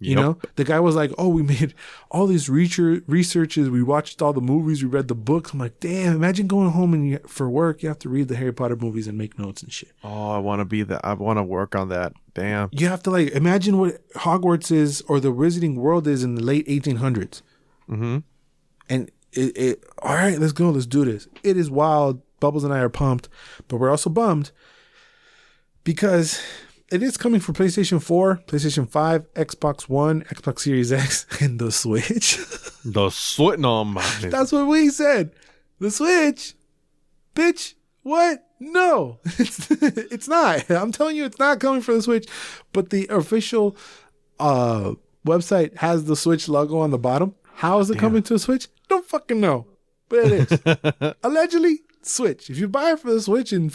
You know, the guy was like, "Oh, we made all these researches. We watched all the movies. We read the books." I'm like, "Damn! Imagine going home and for work, you have to read the Harry Potter movies and make notes and shit." Oh, I want to be that. I want to work on that. Damn. You have to like imagine what Hogwarts is or the Wizarding World is in the late 1800s. And it. All right, let's go. Let's do this. It is wild. Bubbles and I are pumped, but we're also bummed because it is coming for PlayStation 4, PlayStation 5, Xbox One, Xbox Series X, and the Switch. The Switch? No, man. That's what we said. The Switch? Bitch, what? No. It's not. I'm telling you, it's not coming for the Switch. But the official website has the Switch logo on the bottom. How is it coming to a Switch? Don't fucking know. But it is. Allegedly, Switch. If you buy it for the Switch in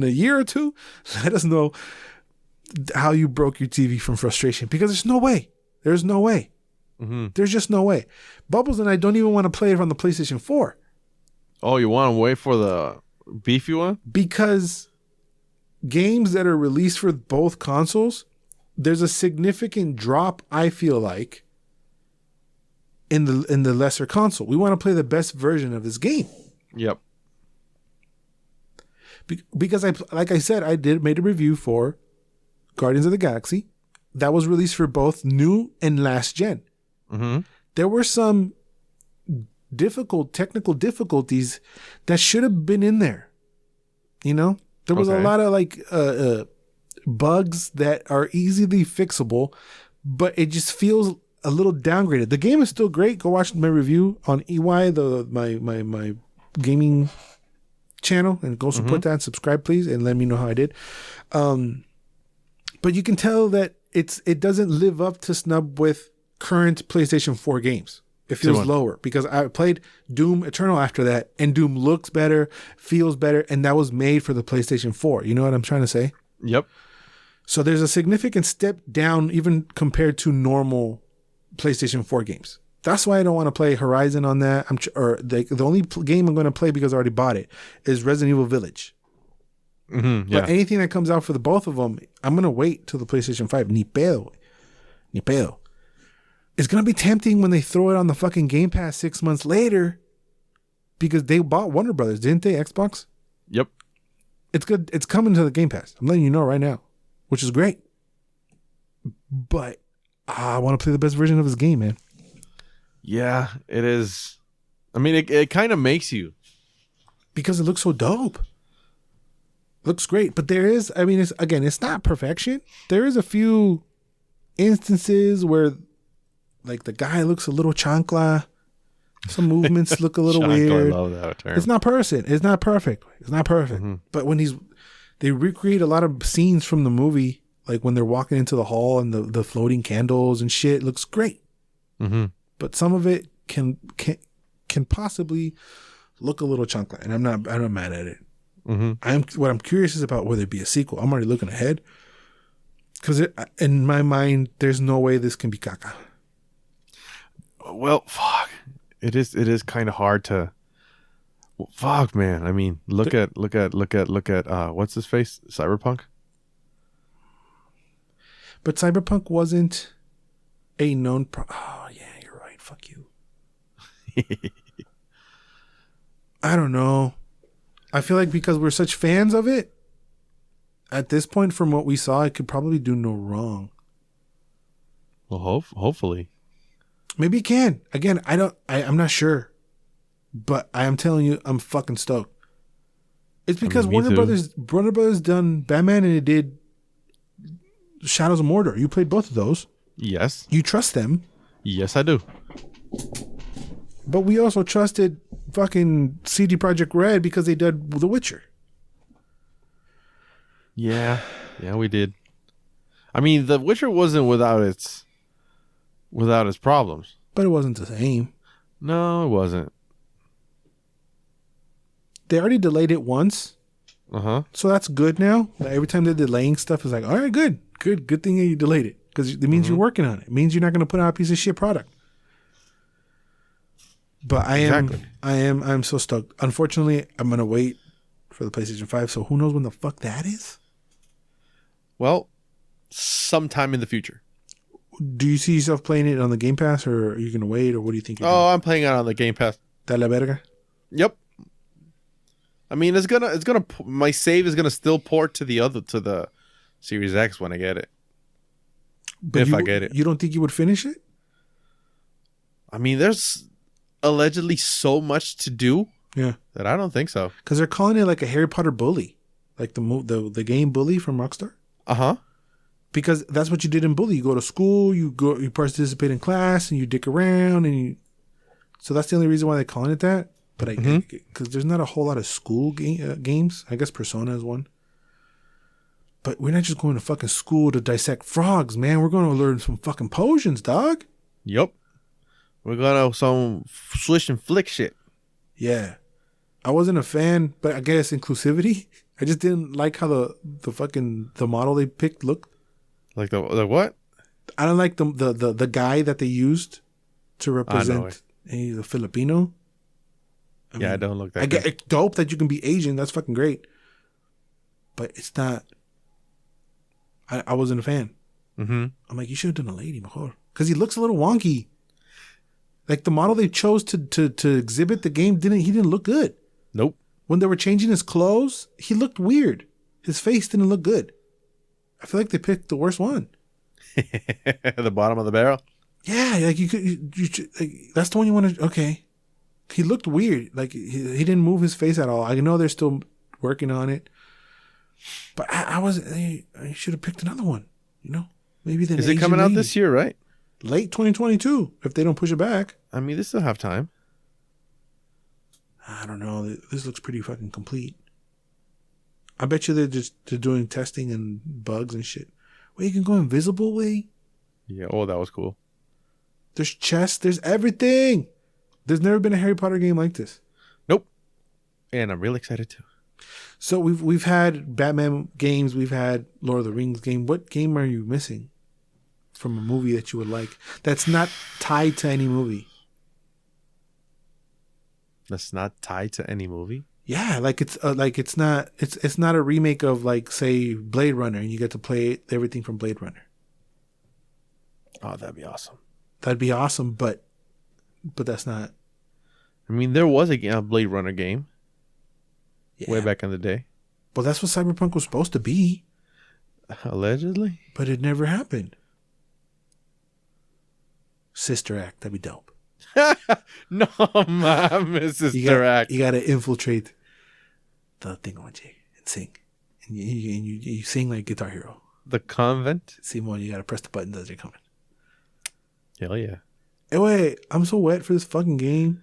a year or two, let us know how you broke your TV from frustration, because there's no way. There's no way. There's just no way. Bubbles and I don't even want to play it on the PlayStation 4. Oh, you want to wait for the beefy one? Because games that are released for both consoles, there's a significant drop, I feel like, in the lesser console. We want to play the best version of this game. Yep. Because like I said, I made a review for Guardians of the Galaxy that was released for both new and last gen. There were some technical difficulties that should have been in there. You know, there was a lot of like bugs that are easily fixable, but it just feels a little downgraded. The game is still great. Go watch my review on EY, my gaming channel, and go support that and subscribe, please, and let me know how I did. But you can tell that it doesn't live up to snub with current PlayStation 4 games. It feels lower because I played Doom Eternal after that, and Doom looks better, feels better, and that was made for the PlayStation 4. You know what I'm trying to say? Yep. So there's a significant step down even compared to normal PlayStation 4 games. That's why I don't want to play Horizon on that. The only game I'm going to play, because I already bought it, is Resident Evil Village. But anything that comes out for the both of them, I'm going to wait till the PlayStation 5. Ni pedo. It's going to be tempting when they throw it on the fucking Game Pass 6 months later, because they bought Warner Brothers, didn't they? Xbox? Yep. It's good. It's coming to the Game Pass. I'm letting you know right now, which is great. But I want to play the best version of this game, man. Yeah, it is. I mean, it kind of makes you. Because it looks so dope. Looks great. But there is, I mean, it's not perfection. There is a few instances where, like, the guy looks a little chancla. Some movements look a little weird. I love that term. It's not perfect. It's not perfect. But when they recreate a lot of scenes from the movie, like when they're walking into the hall and the floating candles and shit, looks great. But some of it can possibly look a little chunky, and I'm not mad at it. What I'm curious is about whether it be a sequel. I'm already looking ahead, because in my mind, there's no way this can be caca. Well, fuck. It is kind of hard to. Well, fuck, man. I mean, look at what's his face? Cyberpunk. But Cyberpunk wasn't a known. Oh yeah, you're right. Fuck you. I don't know. I feel like because we're such fans of it, at this point, from what we saw, it could probably do no wrong. Well, hopefully. Maybe it can. Again, I'm not sure. But I am telling you, I'm fucking stoked. It's because Warner Brothers done Batman, and it did Shadows of Mordor. You played both of those. Yes. You trust them. Yes, I do. But we also trusted fucking CD Projekt Red because they did The Witcher. Yeah. Yeah, we did. I mean, The Witcher wasn't without its problems. But it wasn't the same. No, it wasn't. They already delayed it once. Uh-huh. So that's good now. Every time they're delaying stuff, it's like, all right, good thing that you delayed it. Because it means you're working on it. It means you're not going to put out a piece of shit product. But I'm so stoked. Unfortunately, I'm going to wait for the PlayStation 5. So who knows when the fuck that is? Well, sometime in the future. Do you see yourself playing it on the Game Pass, or are you going to wait, or what do you think? I'm playing it on the Game Pass. Da la verga? Yep. I mean, my save is gonna still port to the Series X when I get it. But if I get it. You don't think you would finish it? I mean, there's allegedly so much to do. Yeah. That I don't think so. Because they're calling it like a Harry Potter Bully, like the game Bully from Rockstar. Uh-huh. Because that's what you did in Bully. You go to school, you participate in class, and you dick around, so that's the only reason why they're calling it that. But because there's not a whole lot of school games. I guess Persona is one. But we're not just going to fucking school to dissect frogs, man. We're going to learn some fucking potions, dog. Yep. We're going to some swish and flick shit. Yeah. I wasn't a fan, but I guess inclusivity. I just didn't like how the model they picked looked. Like the what? I don't like the guy that they used to represent the Filipino. I mean, I don't look that I get it's dope that you can be Asian. That's fucking great. But it's not. I wasn't a fan. Mm-hmm. I'm like, you should have done a lady mejor. Because he looks a little wonky. Like the model they chose to exhibit the game he didn't look good. Nope. When they were changing his clothes, he looked weird. His face didn't look good. I feel like they picked the worst one. The bottom of the barrel? Yeah, like that's the one you want to. Okay. He looked weird. Like he didn't move his face at all. I know they're still working on it, but I should have picked another one. You know, maybe the. Is it coming out this year? Right, late 2022. If they don't push it back. I mean, they still have time. I don't know. This looks pretty fucking complete. I bet you they're doing testing and bugs and shit. Wait, you can go invisible, way. Yeah. Oh, that was cool. There's chests. There's everything. There's never been a Harry Potter game like this. Nope. And I'm really excited too. So we've had Batman games, we've had Lord of the Rings game. What game are you missing from a movie that you would like that's not tied to any movie? That's not tied to any movie? Yeah, it's not a remake of like say Blade Runner and you get to play everything from Blade Runner. Oh, that'd be awesome. That'd be awesome, but that's not. I mean, there was a Blade Runner game way back in the day. Well, that's what Cyberpunk was supposed to be. Allegedly? But it never happened. Sister Act, that'd be dope. No, man, Sister Act. You got to infiltrate the thingamajig and sing. And you sing like Guitar Hero. The convent? Simon, you got to press the buttons as they're coming. Hell yeah. Anyway, I'm so wet for this fucking game.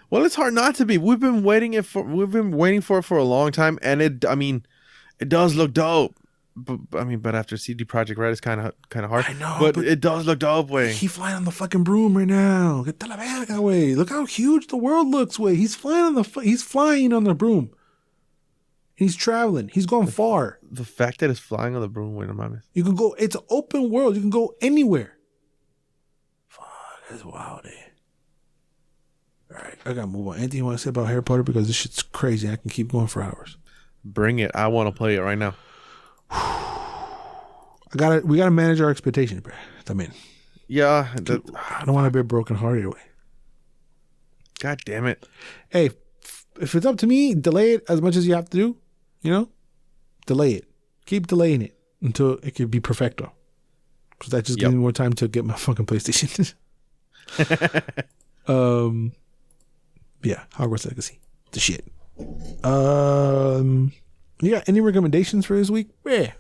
Well, it's hard not to be. We've been waiting for it for a long time, and it does look dope. But after CD Projekt Red, it's kind of hard. I know, but it does look dope, way. He's flying on the fucking broom right now. Get la verga, way. Look how huge the world looks, way. He's flying on the broom. He's traveling. He's going far. The fact that it's flying on the broom, wait a minute. You can go. It's an open world. You can go anywhere. That's wild, eh? All right, I gotta move on. Anything you want to say about Harry Potter? Because this shit's crazy. I can keep going for hours. Bring it. I want to play it right now. We gotta manage our expectations, bro. I mean, yeah. I don't want to be a broken hearted way. God damn it. Hey, if it's up to me, delay it as much as you have to do. You know, delay it. Keep delaying it until it can be perfecto. Because that just gives me more time to get my fucking PlayStation. Yeah, Hogwarts Legacy, the shit. You got any recommendations for this week? Yeah.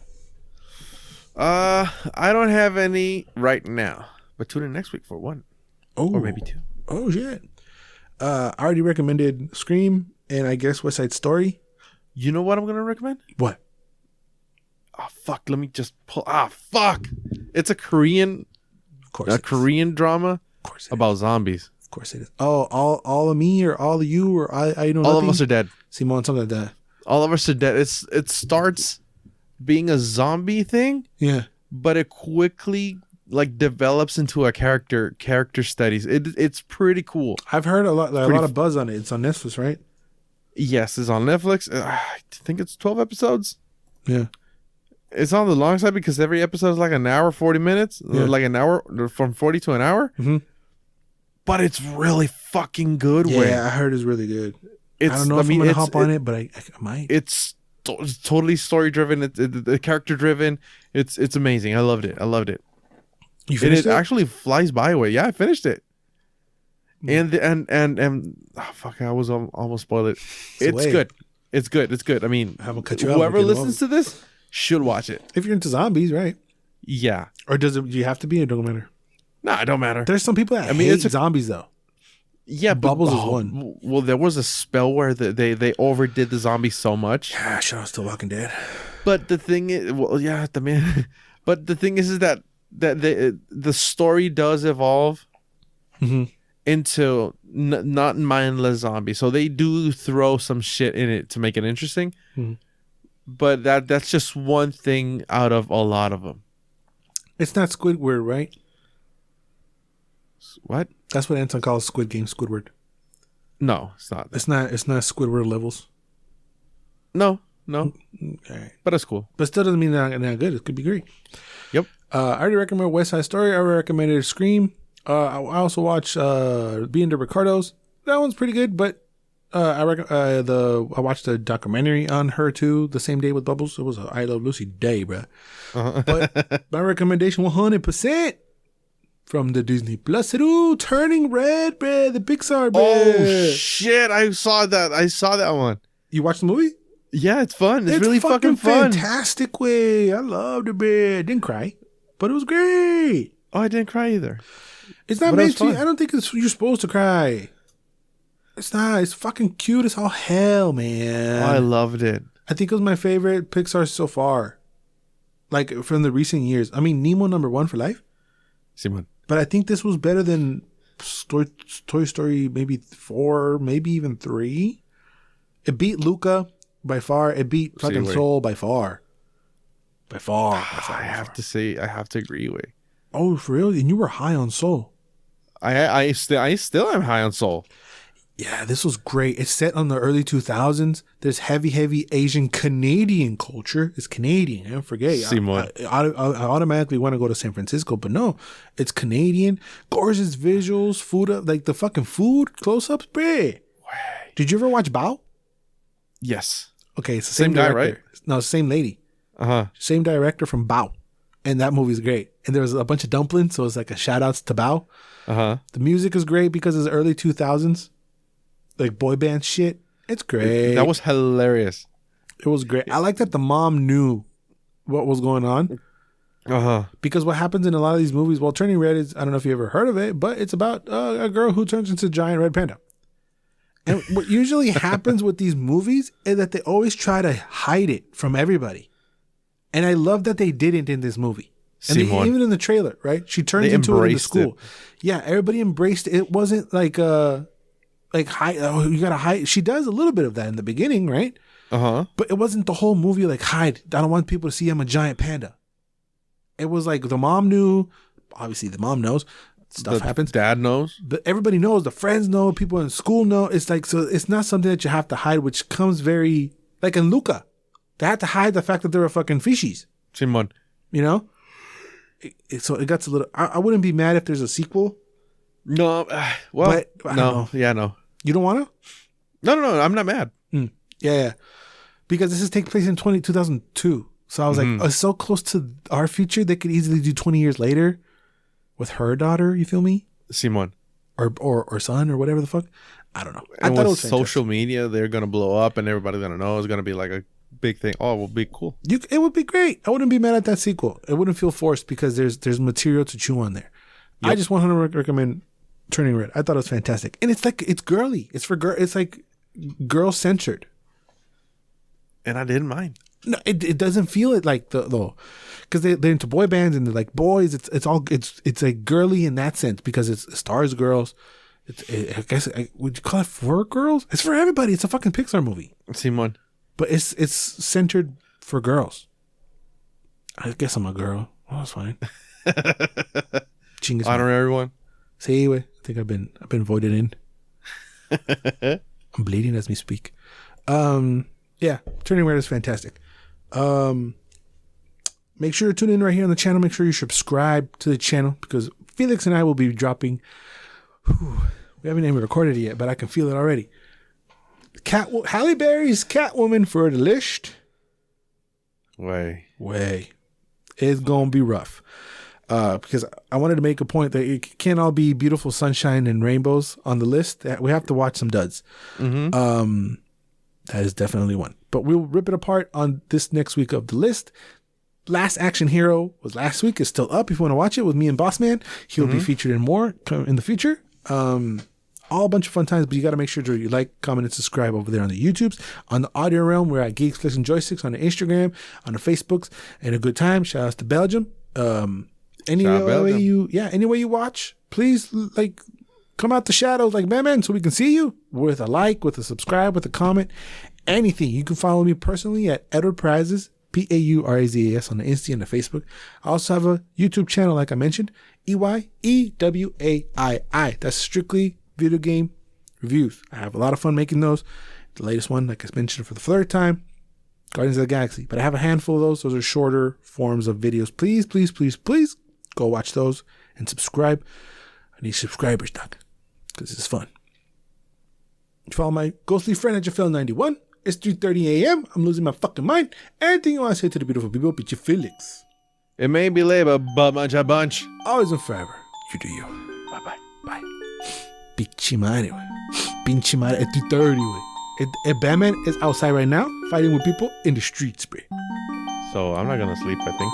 I don't have any right now, but tune in next week for one. Oh, or maybe two. Oh shit! I already recommended Scream and I guess West Side Story. You know what I'm gonna recommend? What? Oh fuck! Let me just pull. Fuck! It's a Korean, Korean drama about zombies. Of course it is. Oh, all of me or all of you or I know all nothing? of us are dead. Simon, something like that. All of us are dead. It starts being a zombie thing. Yeah. But it quickly like develops into a character studies. It's pretty cool. I've heard a lot of buzz on it. It's on Netflix, right? Yes, it's on Netflix. I think it's 12 episodes. Yeah. It's on the long side because every episode is like an hour, 40 minutes. Yeah. Like an hour, from 40 to an hour. Mm-hmm. But it's really fucking good. Yeah, I heard it's really good. I don't know if I'm going to hop on it, but I might. It's totally story driven. It's character driven. It's amazing. I loved it. You finished it? It actually flies by away. Yeah, I finished it. And oh, fuck, I was almost spoiled it. It's good. It's good. It's good. I mean, whoever listens to this should watch it. If you're into zombies, right? Yeah. Or do you have to be? It don't matter. Nah, it don't matter. There's some people that hate zombies though. Yeah, Bubbles is one. Well, there was a spell where they overdid the zombies so much. Yeah, shout out to Walking Dead. But the thing is, but the thing is that the story does evolve into not mindless zombies. So they do throw some shit in it to make it interesting. Mm-hmm. But that's just one thing out of a lot of them. It's not Squidward, right? What? That's what Anton calls Squid Game, Squidward. No, it's not. It's not Squidward levels. No. Okay. But it's cool. But still doesn't mean they're not good. It could be great. Yep. I already recommended West Side Story. I recommended Scream. I also watched Being the Ricardos. That one's pretty good, but I watched the documentary on her too the same day with Bubbles. It was a I Love Lucy day, bro. Uh-huh. But my recommendation 100% from the Disney Plus. Turning Red, bro. The Pixar, bro. Oh shit! I saw that one. You watched the movie? Yeah, it's fun. It's really fucking fun. Fantastic way. I loved it, bro. Didn't cry, but it was great. Oh, I didn't cry either. It's not made to. I don't think you're supposed to cry. It's not. It's fucking cute as all hell, man. Oh, I loved it. I think it was my favorite Pixar so far. Like from the recent years. I mean, Nemo #1 for life. Simon. But I think this was better than Toy Story maybe 4, maybe even 3. It beat Luca by far. It beat fucking Soul by far. By far. I have to agree with. Oh, for real? And you were high on Soul. I still am high on Soul. Yeah, this was great. It's set on the early 2000s. There's heavy Asian Canadian culture. It's Canadian. Don't forget. I automatically want to go to San Francisco, but no, it's Canadian. Gorgeous visuals, food up, like the fucking food close-ups, bruh. Did you ever watch Bao? Yes. Okay, it's the same guy, right? No, same lady. Uh-huh. Same director from Bao. And that movie's great. And there was a bunch of dumplings, so it's like a shout-outs to Bao. Uh-huh. The music is great because it's the early 2000s. Like boy band shit. It's great. That was hilarious. It was great. I like that the mom knew what was going on. Uh-huh. Because what happens in a lot of these movies, well, Turning Red is, I don't know if you ever heard of it, but it's about a girl who turns into a giant red panda. And what usually happens with these movies is that they always try to hide it from everybody. And I love that they didn't in this movie. And even in the trailer, right? She turns into it in the school. Yeah, everybody embraced it. It wasn't like hide. Oh, you gotta hide. She does a little bit of that in the beginning, right? But it wasn't the whole movie like hide. I don't want people to see I'm a giant panda. It was like the mom knew. Obviously, the mom knows. Stuff happens. Dad knows. But everybody knows. The friends know. People in school know. It's like, so it's not something that you have to hide, which comes very like in Luca. They had to hide the fact that they were fucking fishies. Simon. You know. So it gets a little. I wouldn't be mad if there's a sequel. No. Well. But, no. Yeah. No. You don't want to? No. I'm not mad. Yeah. Because this is taking place in 2002. So I was like, it's so close to our future. They could easily do 20 years later with her daughter. You feel me? Simon. Or son or whatever the fuck. I don't know. And I thought it was social media, they're going to blow up and everybody's going to know. It's going to be like a big thing. Oh, it will be cool. It would be great. I wouldn't be mad at that sequel. It wouldn't feel forced because there's material to chew on there. Yep. I just 100% recommend Turning Red. I thought it was fantastic, and it's girly. It's for girl. It's like girl centered, and I didn't mind. No, it doesn't feel it like though, because they're into boy bands and they're like boys. It's like girly in that sense because it stars girls. I guess would you call it for girls? It's for everybody. It's a fucking Pixar movie. Simon. But it's centered for girls. I guess I'm a girl. Oh, that's fine. Honorary one. See, I think I've been voted in. I'm bleeding as we speak. Yeah, Turning Red is fantastic. Make sure to tune in right here on the channel. Make sure you subscribe to the channel because Felix and I will be dropping. We haven't even recorded it yet, but I can feel it already. Halle Berry's Catwoman for the list. Way. It's gonna be rough. Because I wanted to make a point that it can't all be beautiful sunshine and rainbows on the list. We have to watch some duds. Mm-hmm. That is definitely one. But we'll rip it apart on this next week of the list. Last Action Hero was last week. It's still up if you want to watch it with me and Bossman. He'll be featured in more in the future. All a bunch of fun times, but you got to make sure to like, comment, and subscribe over there on the YouTubes. On the audio realm, we're at Geeks, Clicks, and Joysticks on the Instagram, on the Facebooks, and a good time. Shout out to Belgium. Any way you watch, please come out the shadows like man, so we can see you with a like, with a subscribe, with a comment, anything. You can follow me personally at Edward Prizes, Paurazas on the Insta and the Facebook. I also have a YouTube channel, like I mentioned, EYEWAII. That's strictly video game reviews. I have a lot of fun making those. The latest one, like I mentioned for the third time, Guardians of the Galaxy. But I have a handful of those. Those are shorter forms of videos. Please, please, please, please go watch those and subscribe. I need subscribers, Doc, because it's fun. Follow my ghostly friend at Jafel91. It's 3:30 a.m. I'm losing my fucking mind. Anything you want to say to the beautiful people, bitch, you Felix. It may be late, but much a bunch. Always and forever. You do you. Bye-bye. Bye. Pinche madre, güey. Pinche madre. It's 3:30, güey. Batman is outside right now fighting with people in the streets, bro. So I'm not going to sleep, I think.